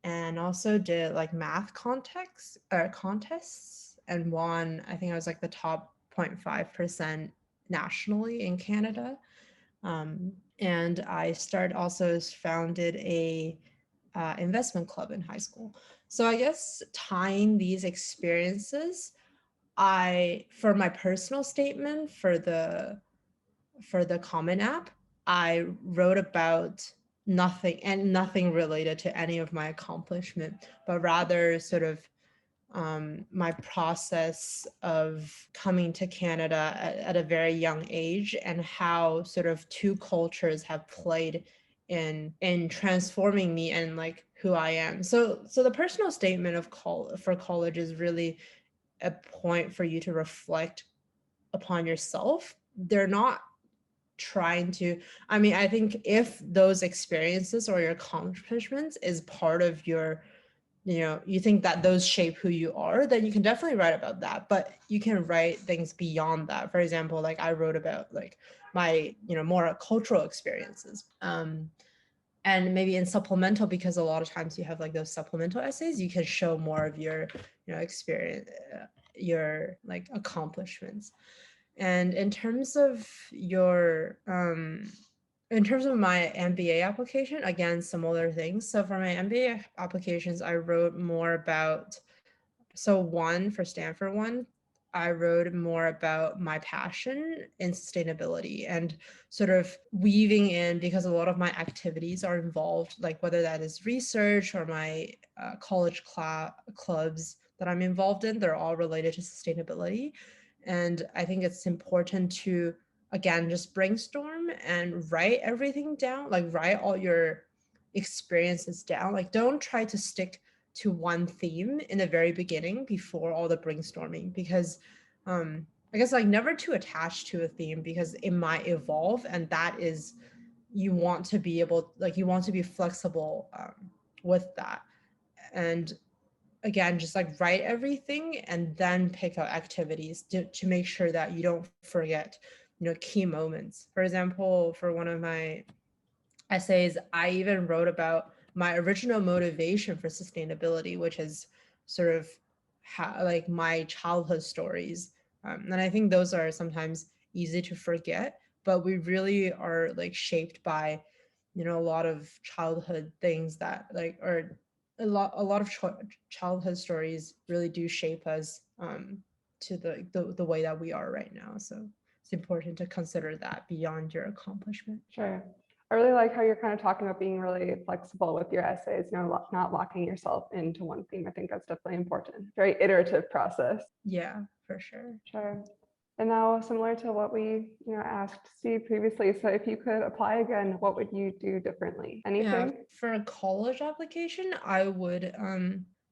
and also did like math contests and won. I think I was like the top 0.5% nationally in Canada. And I also founded a investment club in high school. So I guess tying these experiences, for my personal statement for the Common App, I wrote about nothing related to any of my accomplishment, but rather sort of my process of coming to Canada at a very young age, and how sort of 2 cultures have played in transforming me and like who I am. So the personal statement for college is really a point for you to reflect upon yourself. They're not trying to, I mean, I think if those experiences or your accomplishments is part of your you think that those shape who you are, then you can definitely write about that. But you can write things beyond that. For example, like I wrote about like my, more cultural experiences. And maybe in supplemental, because a lot of times you have like those supplemental essays, you can show more of your, experience, your like accomplishments. And in terms of my MBA application, again, similar things. So for my MBA applications, I wrote more about, so one for Stanford one, I wrote more about my passion in sustainability and sort of weaving in, because a lot of my activities are involved, like whether that is research or my college clubs that I'm involved in, they're all related to sustainability. And I think it's important to, again, just brainstorm and write everything down, like write all your experiences down. Like don't try to stick to one theme in the very beginning before all the brainstorming, because I guess like never too attached to a theme, because it might evolve, and that is, you want to be flexible with that. And again, just like write everything and then pick out activities to make sure that you don't forget, key moments. For example, for one of my essays, I even wrote about my original motivation for sustainability, which is sort of like my childhood stories. And I think those are sometimes easy to forget, but we really are like shaped by, a lot of childhood things that like, or a lot of childhood stories really do shape us to the way that we are right now. So it's important to consider that beyond your accomplishment. Sure. I really like how you're kind of talking about being really flexible with your essays, not locking yourself into one theme. I think that's definitely important. Very iterative process. Yeah, for sure. Sure. And now, similar to what we asked Steve previously, so if you could apply again, what would you do differently? Anything? Yeah, for a college application, I would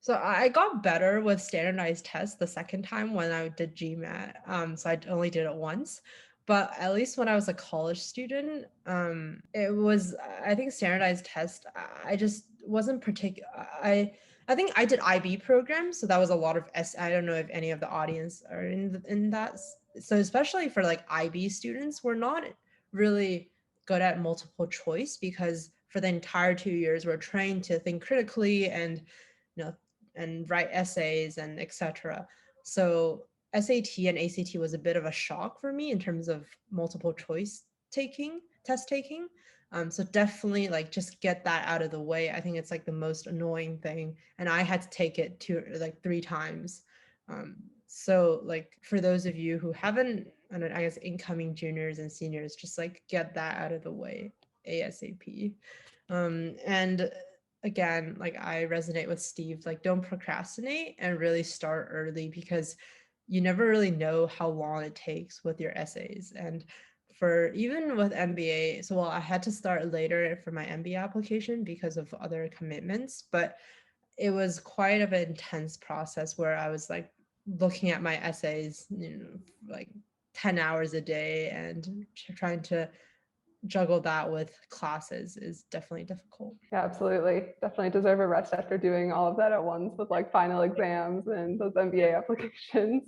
so I got better with standardized tests the second time when I did GMAT. So I only did it once. But at least when I was a college student, it was, I think standardized test, I just wasn't particular. I think I did IB programs, so that was a lot of I don't know if any of the audience are in that. So especially for like IB students, we're not really good at multiple choice, because for the entire 2 years we're trained to think critically and and write essays and etc. So SAT and ACT was a bit of a shock for me in terms of multiple choice test taking. So definitely like just get that out of the way. I think it's like the most annoying thing, and I had to take it like 3 times. So like for those of you who haven't, and I guess incoming juniors and seniors, just like get that out of the way ASAP. And again, like I resonate with Steve, like don't procrastinate and really start early, because you never really know how long it takes with your essays. And for even with MBA, so I had to start later for my MBA application because of other commitments, but it was quite of an intense process where I was like looking at my essays, like 10 hours a day, and trying to juggle that with classes is definitely difficult. Yeah, absolutely. Definitely deserve a rest after doing all of that at once with like final exams and those MBA applications.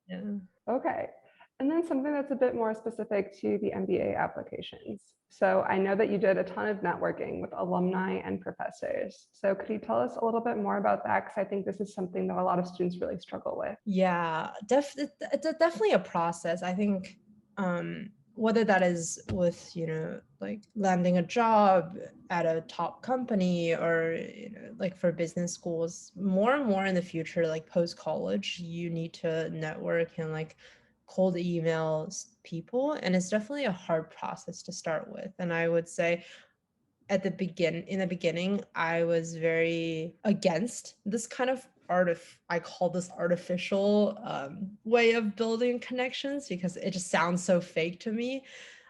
Yeah. Okay. And then something that's a bit more specific to the MBA applications. So I know that you did a ton of networking with alumni and professors. So could you tell us a little bit more about that? Because I think this is something that a lot of students really struggle with. Yeah, it's definitely a process. I think whether that is with, like landing a job at a top company, or, like for business schools, more and more in the future, like post-college, you need to network and like cold emails people. And it's definitely a hard process to start with. And I would say in the beginning, I was very against this kind of I call this artificial way of building connections, because it just sounds so fake to me.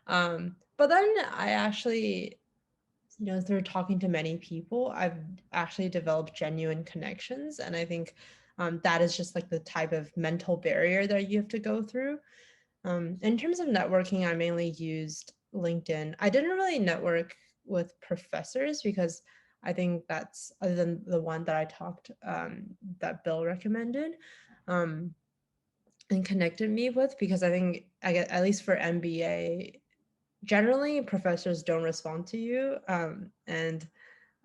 But then I actually, through talking to many people, I've actually developed genuine connections. And I think that is just like the type of mental barrier that you have to go through. In terms of networking, I mainly used LinkedIn. I didn't really network with professors because I think that's, other than the one that I talked, that Bill recommended, and connected me with, because I think, I get, at least for MBA, generally professors don't respond to you. And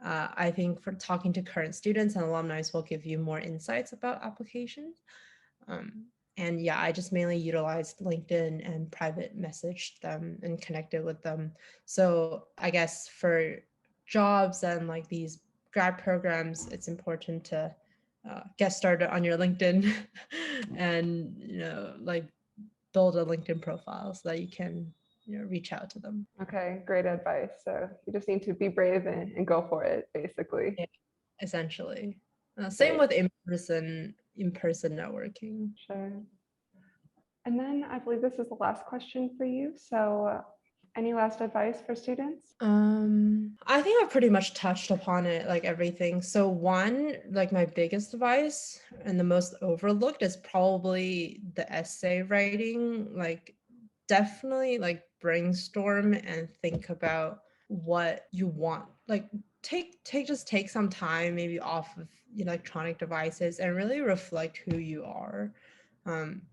I think for talking to current students and alumni will give you more insights about applications. And yeah, I just mainly utilized LinkedIn and private messaged them and connected with them. So I guess for jobs and like these grad programs, it's important to get started on your LinkedIn and, like build a LinkedIn profile so that you can, reach out to them. Okay, great advice. So you just need to be brave and go for it, basically. Yeah, essentially. Same Great. with in-person networking. Sure. And then I believe this is the last question for you. So any last advice for students? I think I've pretty much touched upon it, like everything. So one, like my biggest advice and the most overlooked is probably the essay writing. Like definitely like brainstorm and think about what you want. Like take some time maybe off of electronic devices and really reflect who you are.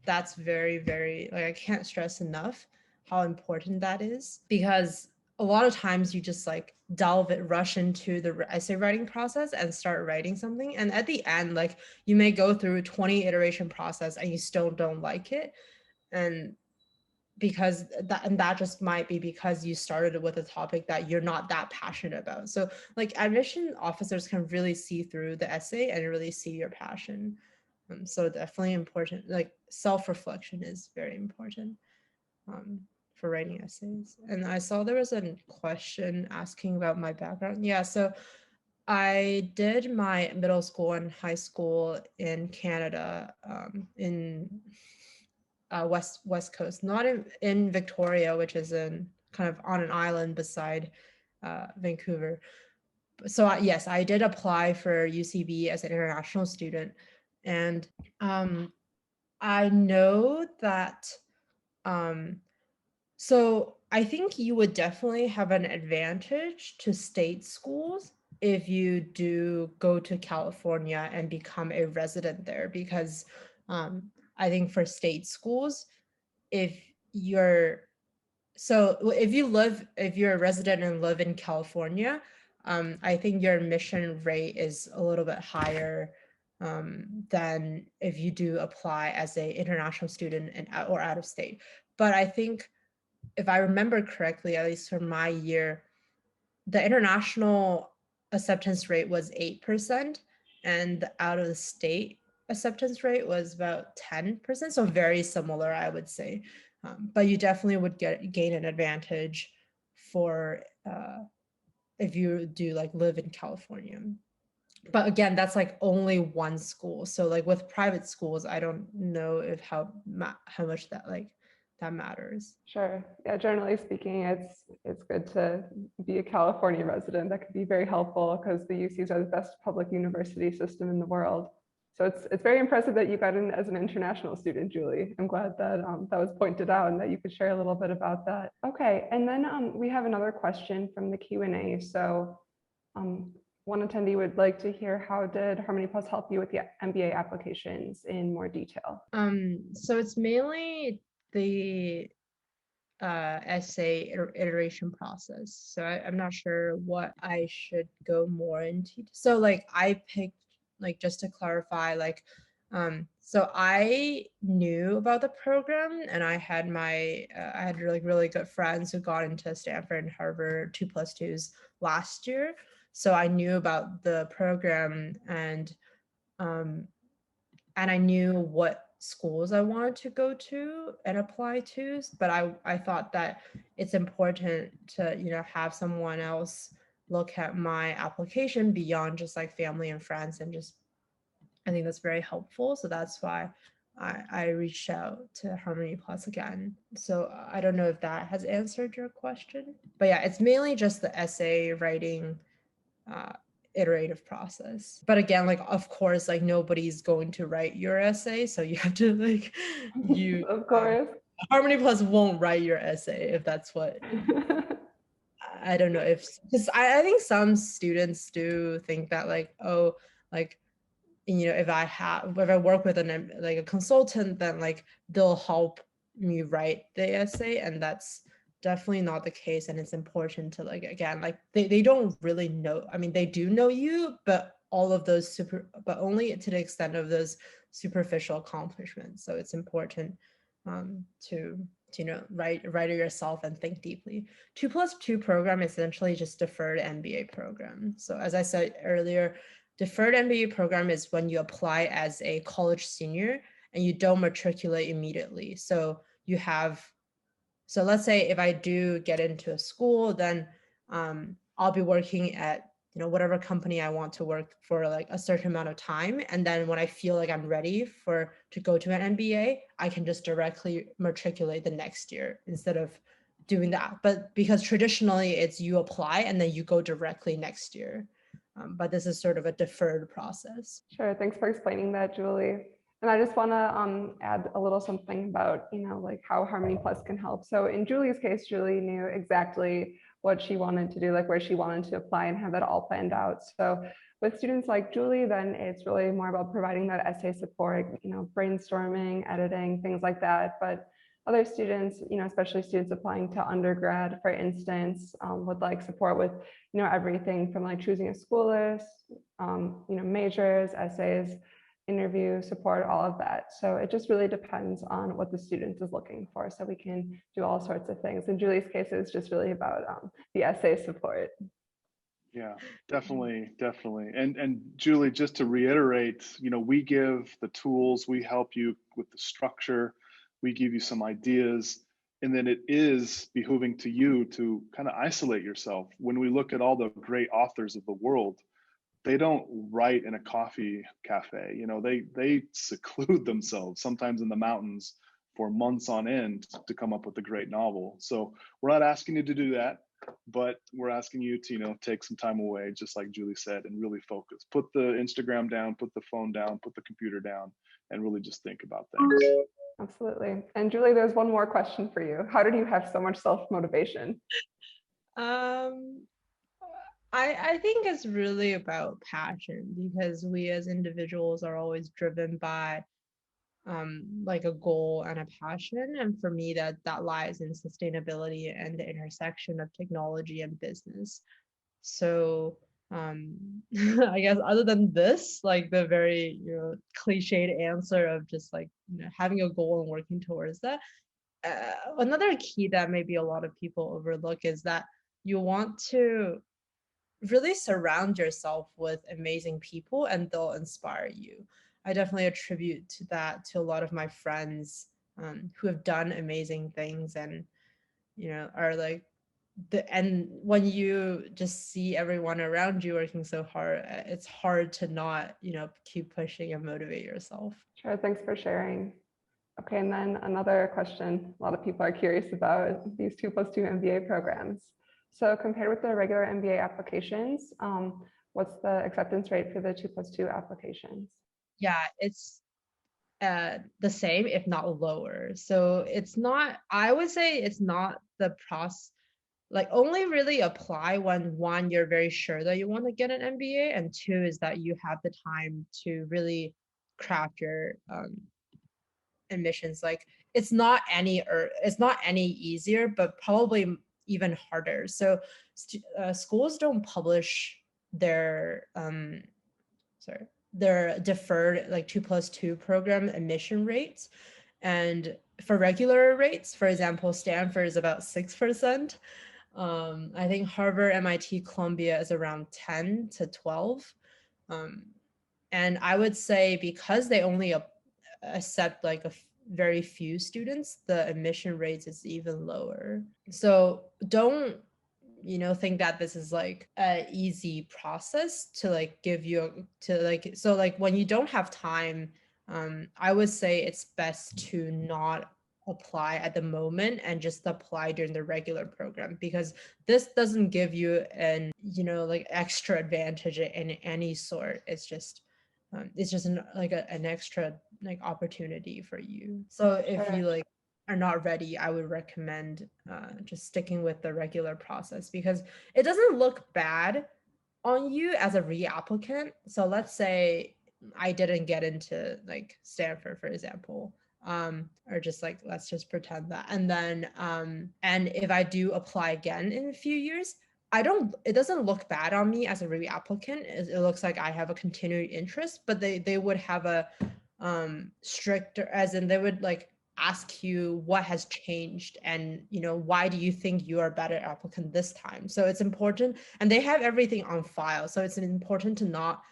That's very, very, like I can't stress enough how important that is, because a lot of times you just like rush into the essay writing process and start writing something, and at the end, like you may go through 20 iteration process and you still don't like it, and that just might be because you started with a topic that you're not that passionate about. So like admission officers can really see through the essay and really see your passion. So definitely important, like self-reflection is very important for writing essays. And I saw there was a question asking about my background. Yeah, so I did my middle school and high school in Canada, in West Coast, not in Victoria, which is in kind of on an island beside Vancouver. So yes, I did apply for UCB as an international student, and I know that. So I think you would definitely have an advantage to state schools if you do go to California and become a resident there, because I think for state schools, if you're if you're a resident and live in California, I think your admission rate is a little bit higher than if you do apply as a international student or out of state. But I think, if I remember correctly, at least for my year, the international acceptance rate was 8%, and the out of the state acceptance rate was about 10%. So very similar, I would say. But you definitely would gain an advantage for if you do like live in California. But again, that's like only one school. So like with private schools, I don't know if how much that matters. Sure. Yeah, generally speaking, it's good to be a California resident. That could be very helpful because the UCs are the best public university system in the world. So it's very impressive that you got in as an international student, Julie. I'm glad that that was pointed out and that you could share a little bit about that. Okay, and then we have another question from the Q&A. So one attendee would like to hear, how did Harmony Plus help you with the MBA applications in more detail? So it's mainly the essay iteration process. So I'm not sure what I should go more into. So like I picked, like just to clarify, like so I knew about the program, and I had I had really good friends who got into Stanford and Harvard 2+2s last year. So I knew about the program, and I knew what schools I wanted to go to and apply to, but I thought that it's important to have someone else look at my application beyond just like family and friends, and just I think that's very helpful. So that's why I reached out to Harmony Plus again. So I don't know if that has answered your question, but yeah, it's mainly just the essay writing iterative process. But again, like of course, like nobody's going to write your essay, so you have to like Of course. Harmony Plus won't write your essay if that's what I don't know if, because I think some students do think that like, oh, like, if I work with like a consultant, then like they'll help me write the essay, and that's definitely not the case. And it's important to like, again, like they don't really know. I mean, they do know you, but all of those but only to the extent of those superficial accomplishments. So it's important to write it yourself and think deeply. 2+2 program is essentially just deferred MBA program. So as I said earlier, deferred MBA program is when you apply as a college senior and you don't matriculate immediately. So let's say if I do get into a school, then I'll be working at whatever company I want to work for like a certain amount of time. And then when I feel like I'm ready to go to an MBA, I can just directly matriculate the next year instead of doing that. But because traditionally it's you apply and then you go directly next year. But this is sort of a deferred process. Sure, thanks for explaining that, Julie. And I just want to add a little something about, like how Harmony Plus can help. So in Julie's case, Julie knew exactly what she wanted to do, like where she wanted to apply and have that all planned out. So with students like Julie, then it's really more about providing that essay support, brainstorming, editing, things like that. But other students, especially students applying to undergrad, for instance, would like support with, everything from like choosing a school list, majors, essays, interview support, all of that. So it just really depends on what the student is looking for. So we can do all sorts of things. In Julie's case, it's just really about the essay support. Yeah, definitely. And Julie, just to reiterate, we give the tools, we help you with the structure, we give you some ideas, and then it is behooving to you to kind of isolate yourself. When we look at all the great authors of the world, they don't write in a coffee cafe. They seclude themselves, sometimes in the mountains, for months on end to come up with a great novel. So we're not asking you to do that, but we're asking you to, take some time away, just like Julie said, and really focus. Put the Instagram down, put the phone down, put the computer down, and really just think about things. Absolutely. And Julie, there's one more question for you. How did you have so much self-motivation? I think it's really about passion, because we as individuals are always driven by like a goal and a passion. And for me, that lies in sustainability and the intersection of technology and business. So I guess other than this, like the very cliched answer of just like having a goal and working towards that, another key that maybe a lot of people overlook is that you want to really surround yourself with amazing people and they'll inspire you. I definitely attribute to that to a lot of my friends who have done amazing things and are like and when you just see everyone around you working so hard, it's hard to not keep pushing and motivate yourself. Sure, thanks for sharing. Okay, and then another question a lot of people are curious about these 2+2 MBA programs. So compared with the regular MBA applications, what's the acceptance rate for the 2+2 applications? Yeah, it's the same, if not lower. So it's not, I would say it's not the process, like only really apply when one, you're very sure that you want to get an MBA, and two is that you have the time to really craft your admissions. Like it's not any easier, but probably even harder. So schools don't publish their their deferred like 2+2 program admission rates, and for regular rates, for example, Stanford is about 6%. I think Harvard, MIT, Columbia is around 10 to 12. And I would say because they only accept like very few students, the admission rates is even lower. So don't think that this is like an easy process to like give you to like, so like when you don't have time, I would say it's best to not apply at the moment and just apply during the regular program, because this doesn't give you an like extra advantage in any sort. It's just an extra like opportunity for you. So if you like are not ready, I would recommend just sticking with the regular process, because it doesn't look bad on you as a reapplicant. So let's say I didn't get into like Stanford, for example, or just like, let's just pretend that. And then, and if I do apply again in a few years, it doesn't look bad on me as a reapplicant. It looks like I have a continued interest, but they would have a stricter, as in they would like ask you what has changed and, you know, why do you think you are a better applicant this time? So it's important, and they have everything on file. So it's important to not,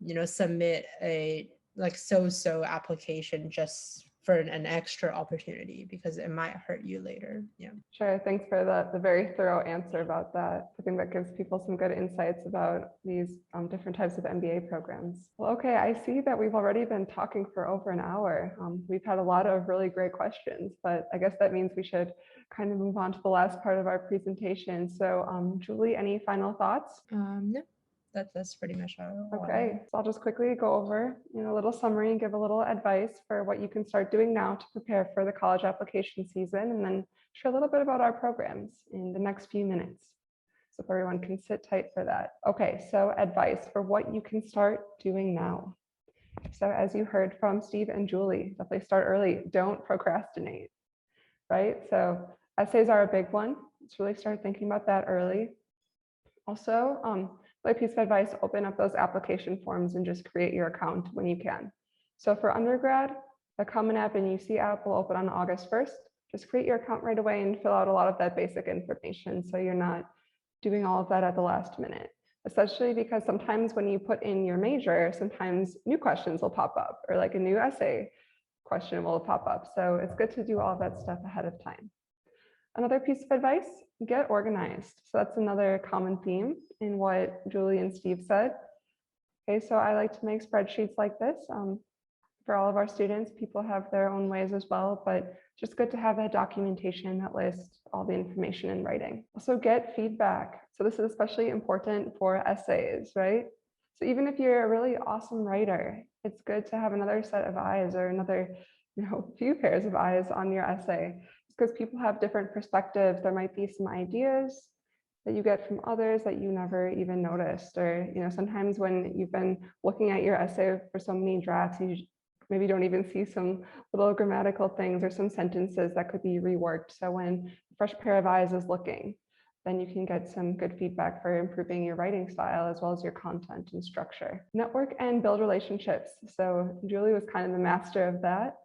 you know, submit a like so-so application just for an extra opportunity, because it might hurt you later. Yeah. Sure. Thanks for the very thorough answer about that. I think that gives people some good insights about these different types of MBA programs. Well, okay, I see that we've already been talking for over an hour. We've had a lot of really great questions, but I guess that means we should kind of move on to the last part of our presentation. So Julie, any final thoughts? No. That's pretty much all. Okay, so I'll just quickly go over, you know, a little summary and give a little advice for what you can start doing now to prepare for the college application season, and then share a little bit about our programs in the next few minutes. So if everyone can sit tight for that. Okay, so advice for what you can start doing now. So as you heard from Steve and Julie, definitely start early. Don't procrastinate, right? So essays are a big one. Let's really start thinking about that early. Also, a piece of advice, open up those application forms and just create your account when you can. So for undergrad, the Common App and UC app will open on August 1st. Just create your account right away and fill out a lot of that basic information, so you're not doing all of that at the last minute, especially because sometimes when you put in your major, sometimes new questions will pop up, or like a new essay question will pop up. So it's good to do all of that stuff ahead of time. Another piece of advice, get organized. So that's another common theme in what Julie and Steve said. Okay, so I like to make spreadsheets like this. For all of our students, people have their own ways as well, but just good to have that documentation that lists all the information in writing. Also get feedback. So this is especially important for essays, right? So even if you're a really awesome writer, it's good to have another set of eyes, or another, you know, few pairs of eyes on your essay, because people have different perspectives. There might be some ideas that you get from others that you never even noticed, or, you know, sometimes when you've been looking at your essay for so many drafts, you maybe don't even see some little grammatical things or some sentences that could be reworked. So when a fresh pair of eyes is looking, then you can get some good feedback for improving your writing style as well as your content and structure. Network and build relationships. So Julie was kind of the master of that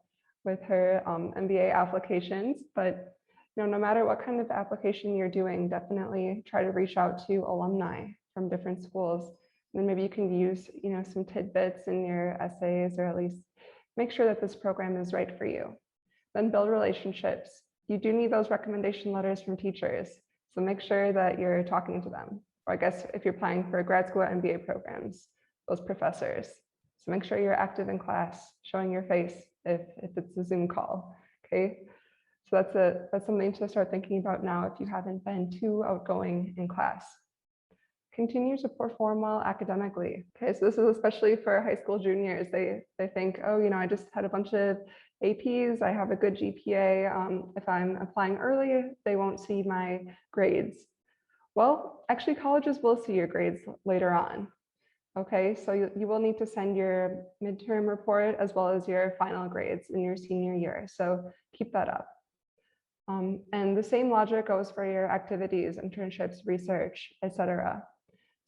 with her MBA applications, but you know, no matter what kind of application you're doing, definitely try to reach out to alumni from different schools. And then maybe you can use, you know, some tidbits in your essays, or at least make sure that this program is right for you. Then build relationships. You do need those recommendation letters from teachers, so make sure that you're talking to them. Or I guess if you're applying for grad school or MBA programs, those professors. So make sure you're active in class, showing your face if it's a Zoom call, okay? So that's something to start thinking about now if you haven't been too outgoing in class. Continue to perform well academically. Okay, so this is especially for high school juniors. They think, oh, you know, I just had a bunch of APs, I have a good GPA. If I'm applying early, they won't see my grades. Well, actually, colleges will see your grades later on. Okay, so you will need to send your midterm report as well as your final grades in your senior year. So keep that up. And the same logic goes for your activities, internships, research, etc.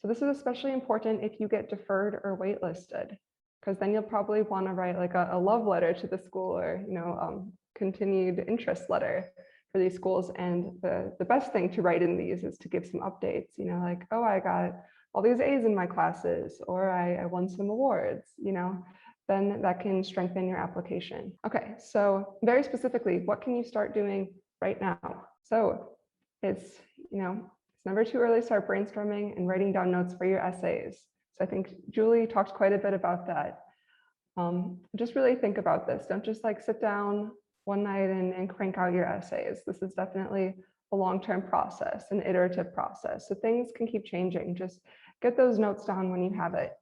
So this is especially important if you get deferred or waitlisted, because then you'll probably want to write like a love letter to the school, or, you know, continued interest letter for these schools. And the best thing to write in these is to give some updates, you know, like, oh, I got all these A's in my classes, or I won some awards, you know, then that can strengthen your application. Okay, so very specifically, what can you start doing right now? So it's, you know, it's never too early to start brainstorming and writing down notes for your essays. So I think Julie talked quite a bit about that. Just really think about this. Don't just like sit down one night and crank out your essays. This is definitely a long-term process, an iterative process. So things can keep changing. Just get those notes down when you have it.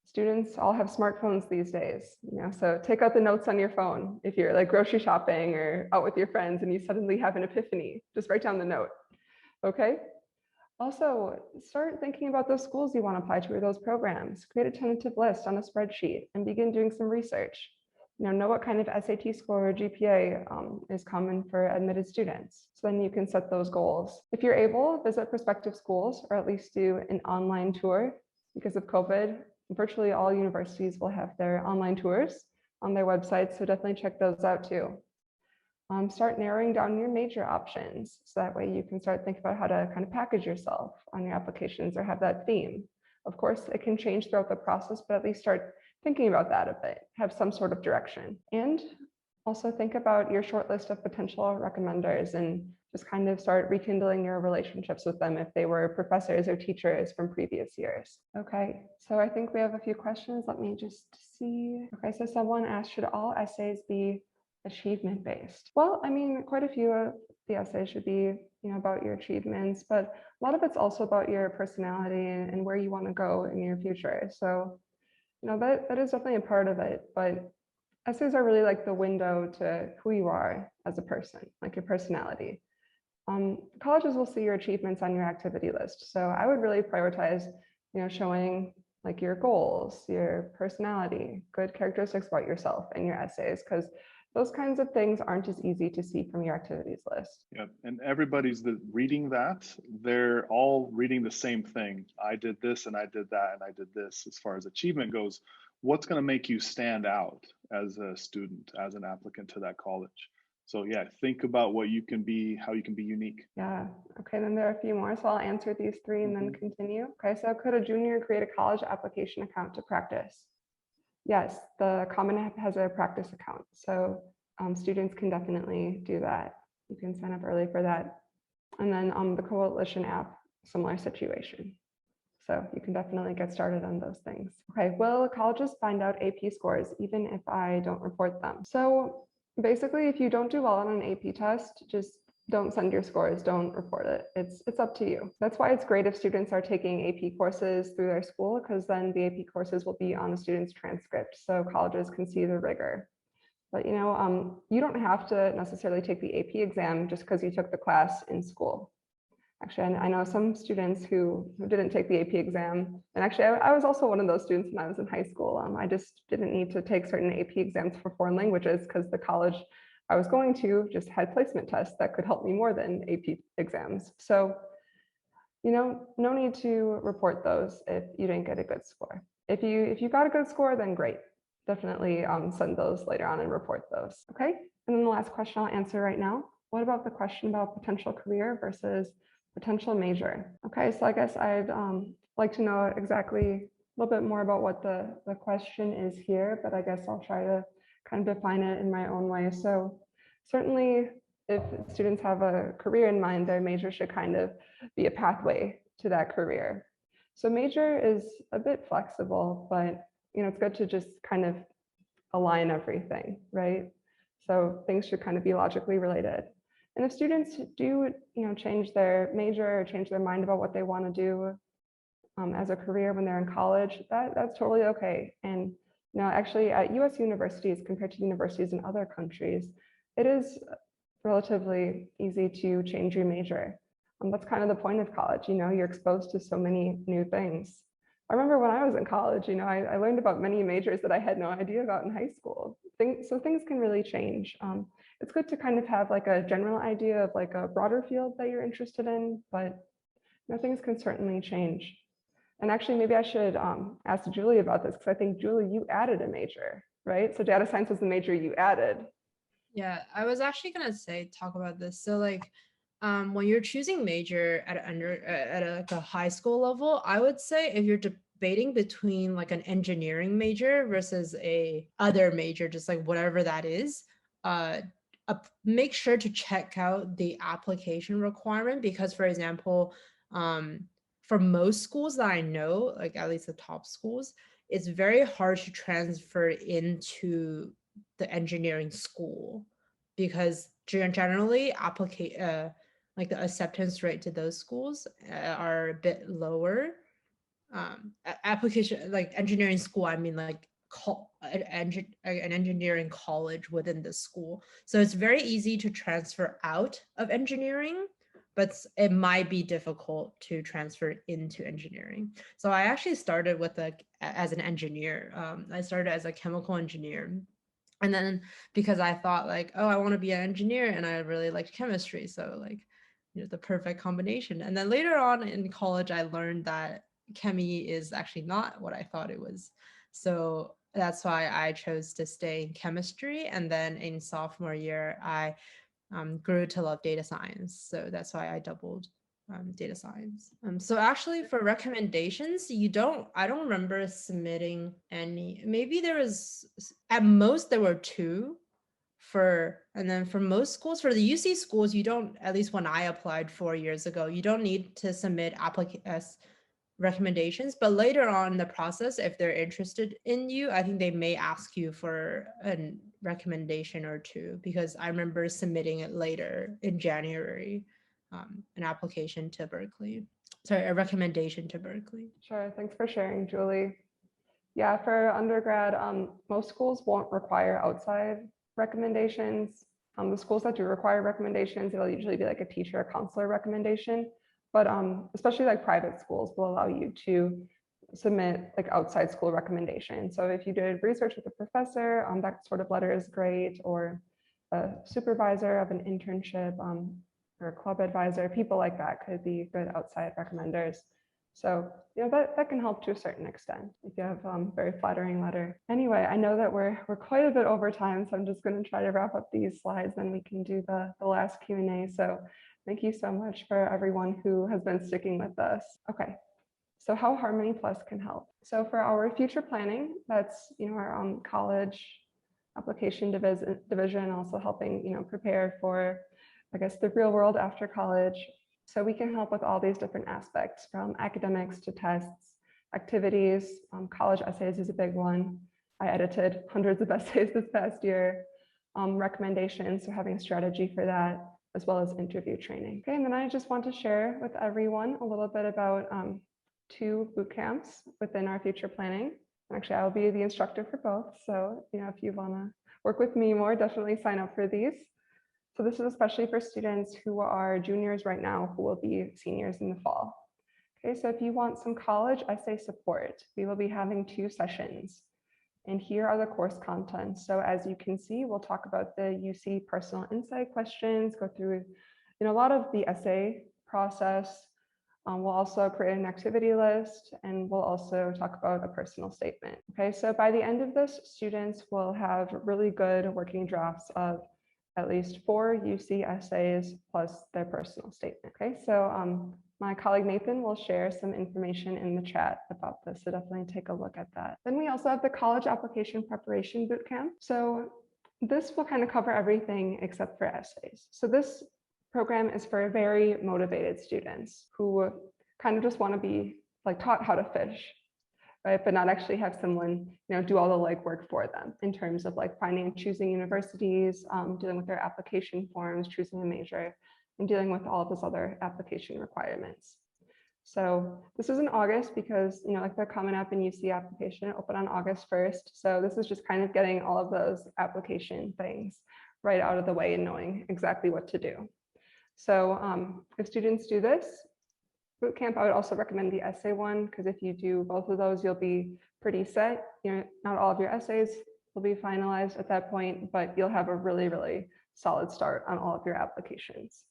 Students all have smartphones these days, so take out the notes on your phone. If you're like grocery shopping or out with your friends and you suddenly have an epiphany, just write down the note, okay? Also, start thinking about those schools you want to apply to or those programs. Create a tentative list on a spreadsheet and begin doing some research. Know what kind of SAT score or GPA is common for admitted students. So then you can set those goals. If you're able, visit prospective schools or at least do an online tour. Because of COVID, virtually all universities will have their online tours on their website, so definitely check those out too. Start narrowing down your major options, so that way you can start thinking about how to kind of package yourself on your applications or have that theme. Of course, it can change throughout the process, but at least start thinking about that a bit, have some sort of direction. And also think about your short list of potential recommenders and just kind of start rekindling your relationships with them if they were professors or teachers from previous years. Okay, so I think we have a few questions. Let me just see. Okay, so someone asked, should all essays be achievement-based? Well, I mean, quite a few of the essays should be, about your achievements, but a lot of it's also about your personality and where you want to go in your future. So, that is definitely a part of it, but essays are really like the window to who you are as a person, like your personality. Colleges will see your achievements on your activity list. So I would really prioritize, showing like your goals, your personality, good characteristics about yourself in your essays, because those kinds of things aren't as easy to see from your activities list. Yeah, and everybody's reading that, they're all reading the same thing. I did this and I did that and I did this. As far as achievement goes, what's going to make you stand out as a student, as an applicant to that college? So yeah, think about what you can be, how you can be unique. Yeah, okay, then there are a few more, so I'll answer these three and then continue. Okay, so could a junior create a college application account to practice? Yes, the Common App has a practice account, so students can definitely do that. You can sign up early for that. And then the Coalition app, similar situation. So you can definitely get started on those things. Okay, will colleges find out AP scores even if I don't report them? So basically, if you don't do well on an AP test, just don't send your scores, don't report it. It's up to you. That's why it's great if students are taking AP courses through their school, because then the AP courses will be on the student's transcript, so colleges can see the rigor. But you don't have to necessarily take the AP exam just because you took the class in school. Actually, I know some students who didn't take the AP exam. And actually, I was also one of those students when I was in high school. I just didn't need to take certain AP exams for foreign languages because the college I was going to just had placement tests that could help me more than AP exams. So, no need to report those if you didn't get a good score. If you got a good score, then great. Definitely send those later on and report those. Okay. And then the last question I'll answer right now. What about the question about potential career versus potential major? Okay, so I guess I'd like to know exactly a little bit more about what the question is here, but I guess I'll try to kind of define it in my own way. So certainly if students have a career in mind, their major should kind of be a pathway to that career. So major is a bit flexible, but it's good to just kind of align everything, right? So things should kind of be logically related. And if students do, change their major or change their mind about what they want to do as a career when they're in college, that's totally okay. And actually at US universities compared to universities in other countries, it is relatively easy to change your major. That's kind of the point of college. You're exposed to so many new things. I remember when I was in college, I learned about many majors that I had no idea about in high school. So things can really change. It's good to kind of have like a general idea of like a broader field that you're interested in, but things can certainly change. And actually, maybe I should ask Julie about this, because I think, Julie, you added a major, right? So data science was the major you added. Yeah, I was actually going to talk about this. So like, when you're choosing major at a high school level, I would say if you're debating between like an engineering major versus a other major, just like whatever that is, make sure to check out the application requirement, because for example, for most schools that I know, like at least the top schools, it's very hard to transfer into the engineering school, because generally like the acceptance rate to those schools are a bit lower application, like engineering school, I mean like an engineering college within the school. So it's very easy to transfer out of engineering, but it might be difficult to transfer into engineering. So I actually started with as an engineer. I started as a chemical engineer. And then because I thought like, oh, I want to be an engineer, and I really liked chemistry. So like, the perfect combination. And then later on in college, I learned that chemi is actually not what I thought it was. So that's why I chose to stay in chemistry. And then in sophomore year, I grew to love data science. So that's why I doubled data science. So actually for recommendations, I don't remember submitting any. Maybe there was, at most there were 2 and then for most schools, for the UC schools, you don't, at least when I applied 4 years ago, you don't need to submit recommendations, but later on in the process, if they're interested in you, I think they may ask you for a recommendation or 2, because I remember submitting it later in January, an application to Berkeley. Sorry, a recommendation to Berkeley. Sure, thanks for sharing, Julie. Yeah, for undergrad, most schools won't require outside recommendations. The schools that do require recommendations, it'll usually be like a teacher or counselor recommendation, but especially like private schools will allow you to submit like outside school recommendations. So if you did research with a professor, that sort of letter is great, or a supervisor of an internship, or a club advisor, people like that could be good outside recommenders. So, that can help to a certain extent if you have a very flattering letter. Anyway, I know that we're quite a bit over time, so I'm just going to try to wrap up these slides, then we can do the last Q&A. So thank you so much for everyone who has been sticking with us. Okay, so how Harmony Plus can help. So for our future planning, that's our college application division, also helping prepare for, I guess, the real world after college. So we can help with all these different aspects, from academics to tests, activities. College essays is a big one. I edited hundreds of essays this past year. Recommendations, so having a strategy for that, as well as interview training. Okay, and then I just want to share with everyone a little bit about 2 boot camps within our future planning. Actually, I'll be the instructor for both. So, if you want to work with me more, definitely sign up for these. So this is especially for students who are juniors right now, who will be seniors in the fall. Okay, so if you want some college essay support, we will be having 2 sessions. And here are the course contents. So as you can see, we'll talk about the UC personal insight questions, go through a lot of the essay process. We'll also create an activity list, and we'll also talk about a personal statement. Okay, so by the end of this, students will have really good working drafts of at least 4 UC essays plus their personal statement. Okay, so my colleague Nathan will share some information in the chat about this, so definitely take a look at that. Then we also have the college application preparation bootcamp. So this will kind of cover everything except for essays. So this program is for very motivated students who kind of just want to be like taught how to fish, right? But not actually have someone, do all the legwork for them in terms of like finding and choosing universities, dealing with their application forms, choosing a major, and dealing with all of those other application requirements. So this is in August because, like the Common App and UC application open on August 1st. So this is just kind of getting all of those application things right out of the way and knowing exactly what to do. So if students do this bootcamp, I would also recommend the essay one, because if you do both of those, you'll be pretty set. Not all of your essays will be finalized at that point, but you'll have a really, really solid start on all of your applications.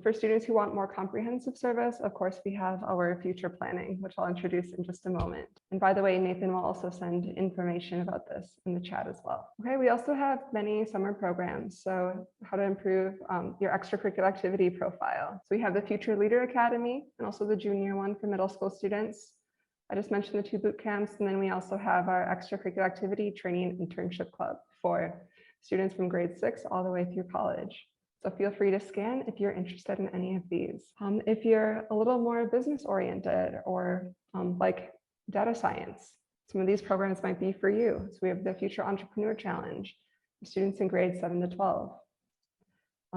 For students who want more comprehensive service, of course, we have our future planning, which I'll introduce in just a moment. And by the way, Nathan will also send information about this in the chat as well. Okay, we also have many summer programs. So how to improve your extracurricular activity profile. So we have the Future Leader Academy and also the junior one for middle school students. I just mentioned the 2 boot camps, and then we also have our extracurricular activity training and internship club for students from grade 6 all the way through college. So feel free to scan if you're interested in any of these. If you're a little more business oriented or like data science, some of these programs might be for you. So we have the Future Entrepreneur Challenge for students in grades 7 to 12.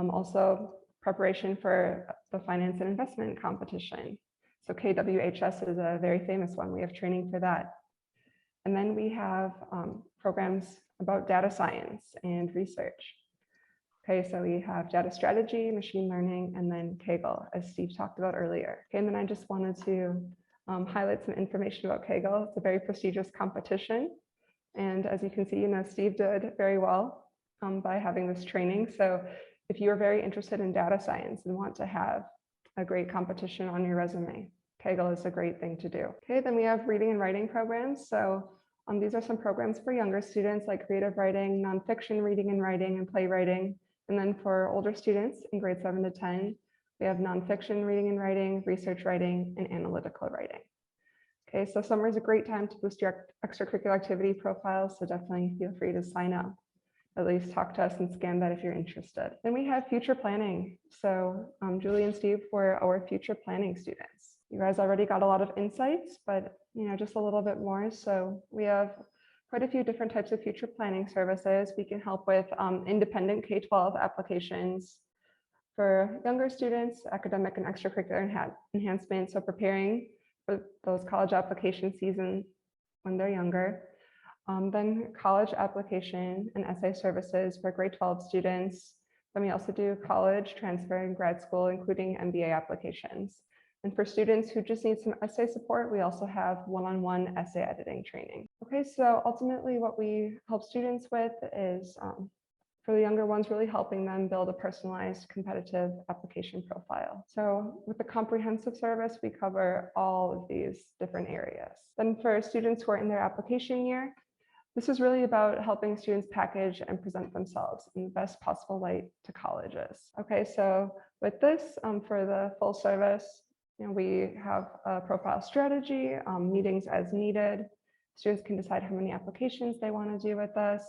Also preparation for the finance and investment competition. So KWHS is a very famous one. We have training for that. And then we have programs about data science and research. Okay, so we have data strategy, machine learning, and then Kaggle, as Steve talked about earlier. Okay, and then I just wanted to highlight some information about Kaggle. It's a very prestigious competition. And as you can see, Steve did very well by having this training. So if you are very interested in data science and want to have a great competition on your resume, Kaggle is a great thing to do. Okay, then we have reading and writing programs. So these are some programs for younger students like creative writing, nonfiction reading and writing, and playwriting. And then for older students in grades 7 to 10, we have nonfiction reading and writing, research writing, and analytical writing. Okay, so summer is a great time to boost your extracurricular activity profile, so definitely feel free to sign up. At least talk to us and scan that if you're interested. Then we have future planning. So Julie and Steve were our future planning students. You guys already got a lot of insights, but just a little bit more. So we have quite a few different types of future planning services. We can help with independent K-12 applications for younger students, academic and extracurricular enhancement. So preparing for those college application season when they're younger. Then college application and essay services for grade 12 students. Then we also do college, transfer, and grad school, including MBA applications. And for students who just need some essay support, we also have one-on-one essay editing training. Okay, so ultimately what we help students with is, for the younger ones, really helping them build a personalized competitive application profile. So with the comprehensive service, we cover all of these different areas. Then for students who are in their application year, this is really about helping students package and present themselves in the best possible light to colleges. Okay, so with this, for the full service, we have a profile strategy, meetings as needed. Students can decide how many applications they want to do with us.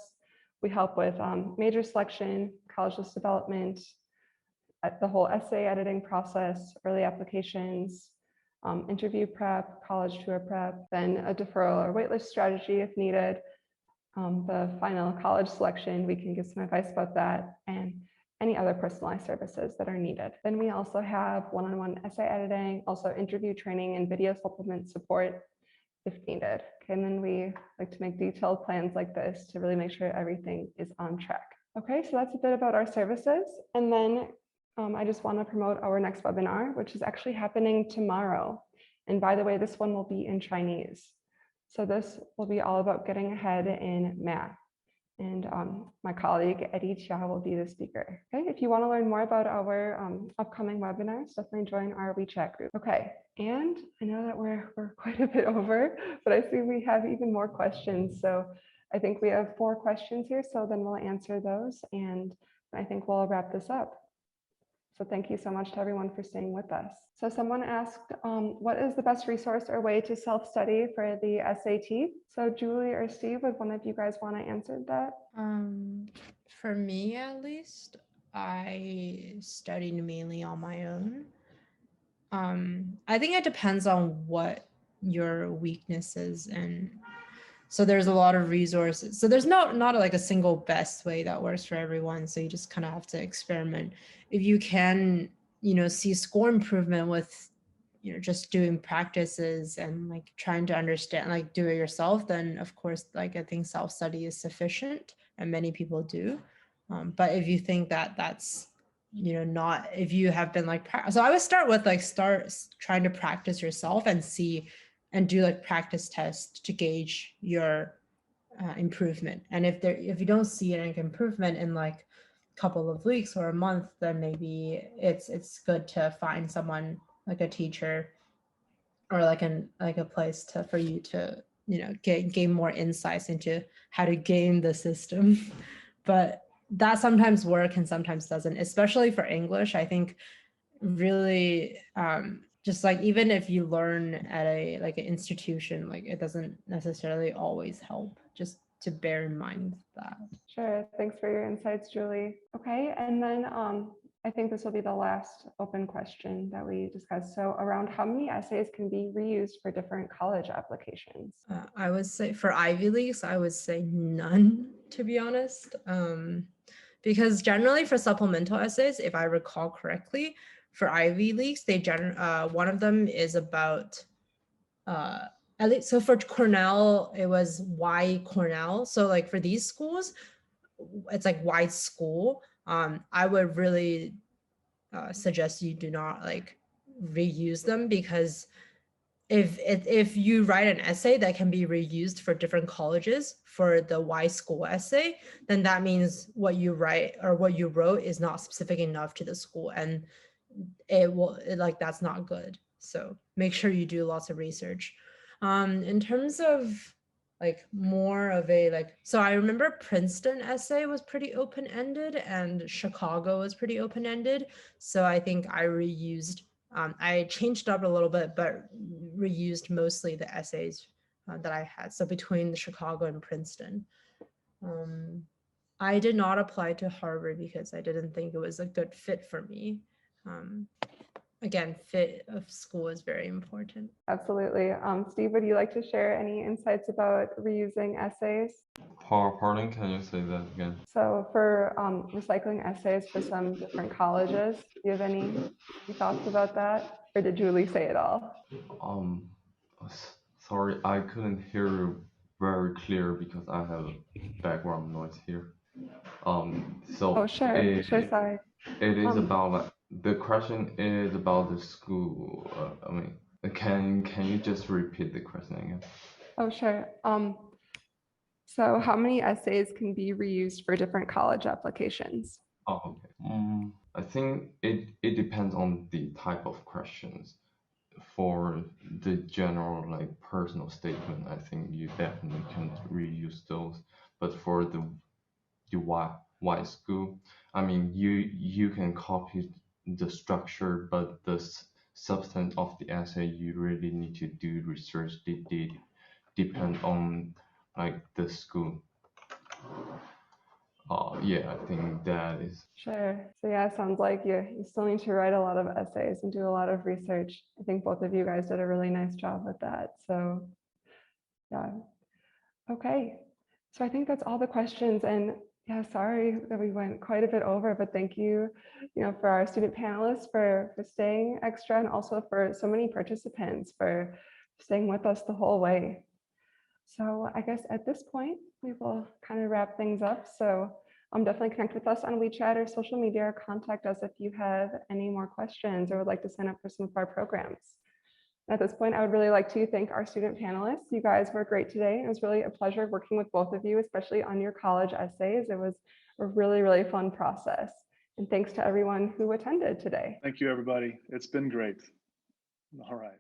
We help with major selection, college list development, the whole essay editing process, early applications, interview prep, college tour prep, then a deferral or waitlist strategy if needed. The final college selection, we can give some advice about that, and any other personalized services that are needed. Then we also have one-on-one essay editing, also interview training and video supplement support if needed. Okay, and then we like to make detailed plans like this to really make sure everything is on track. Okay, so that's a bit about our services. And then I just want to promote our next webinar, which is actually happening tomorrow. And by the way, this one will be in Chinese. So this will be all about getting ahead in math. And my colleague, Eddie Chia, will be the speaker. Okay, if you want to learn more about our upcoming webinars, definitely join our WeChat group. Okay, and I know that we're quite a bit over, but I see we have even more questions. So I think we have 4 questions here, so then we'll answer those, and I think we'll wrap this up. So thank you so much to everyone for staying with us. So someone asked, what is the best resource or way to self-study for the SAT? So Julie or Steve, would one of you guys want to answer that? For me, at least, I studied mainly on my own. I think it depends on what your weakness is, and so there's a lot of resources. So there's not like a single best way that works for everyone. So you just kind of have to experiment. If you can, see score improvement with, just doing practices and like trying to understand, like do it yourself, then of course, like I think self-study is sufficient, and many people do. But if you think that that's, not, if you have been like, so I would start with like, start trying to practice yourself and see, and do like practice tests to gauge your improvement. And if you don't see any improvement in like a couple of weeks or a month, then maybe it's good to find someone like a teacher or like a place for you to gain more insights into how to game the system. But that sometimes works and sometimes doesn't, especially for English. I think really just like, even if you learn at an institution, like it doesn't necessarily always help, just to bear in mind that. Sure, thanks for your insights, Julie. Okay, and then I think this will be the last open question that we discussed. So around how many essays can be reused for different college applications? I would say for Ivy Leagues, I would say none, to be honest. Because generally for supplemental essays, if I recall correctly, for Ivy Leagues, they one of them is about at least, so for Cornell, it was why Cornell. So like for these schools, it's like why school. I would really suggest you do not like reuse them, because if you write an essay that can be reused for different colleges for the why school essay, then that means what you write or what you wrote is not specific enough to the school, and like that's not good. So make sure you do lots of research. In terms of like more of a like, so I remember Princeton essay was pretty open-ended and Chicago was pretty open-ended. So I think I reused, I changed up a little bit, but reused mostly the essays that I had. So between the Chicago and Princeton. I did not apply to Harvard because I didn't think it was a good fit for me. Again, fit of school is very important. Absolutely. Steve, would you like to share any insights about reusing essays? Pardon, can you say that again? So for recycling essays for some different colleges, do you have any thoughts about that? Or did Julie say it all? Sorry, I couldn't hear you very clear because I have background noise here. So Oh, sure, sorry. it is about like, the question is about the school. I mean, can you just repeat the question again? Oh, sure. So how many essays can be reused for different college applications? Oh, okay. I think it depends on the type of questions. For the general like personal statement, I think you definitely can reuse those. But for the why school, I mean, you can copy the structure, but the substance of the essay, you really need to do research. Depend on like the school. Yeah, I think that is. Sure. So yeah, it sounds like you still need to write a lot of essays and do a lot of research. I think both of you guys did a really nice job with that. So yeah. Okay. So I think that's all the questions. And yeah, sorry that we went quite a bit over, but thank you, for our student panelists for staying extra, and also for so many participants for staying with us the whole way. So I guess at this point, we will kind of wrap things up. So definitely connect with us on WeChat or social media, or contact us if you have any more questions or would like to sign up for some of our programs. At this point, I would really like to thank our student panelists. You guys were great today. It was really a pleasure working with both of you, especially on your college essays. It was a really, really fun process. And thanks to everyone who attended today. Thank you, everybody. It's been great. All right.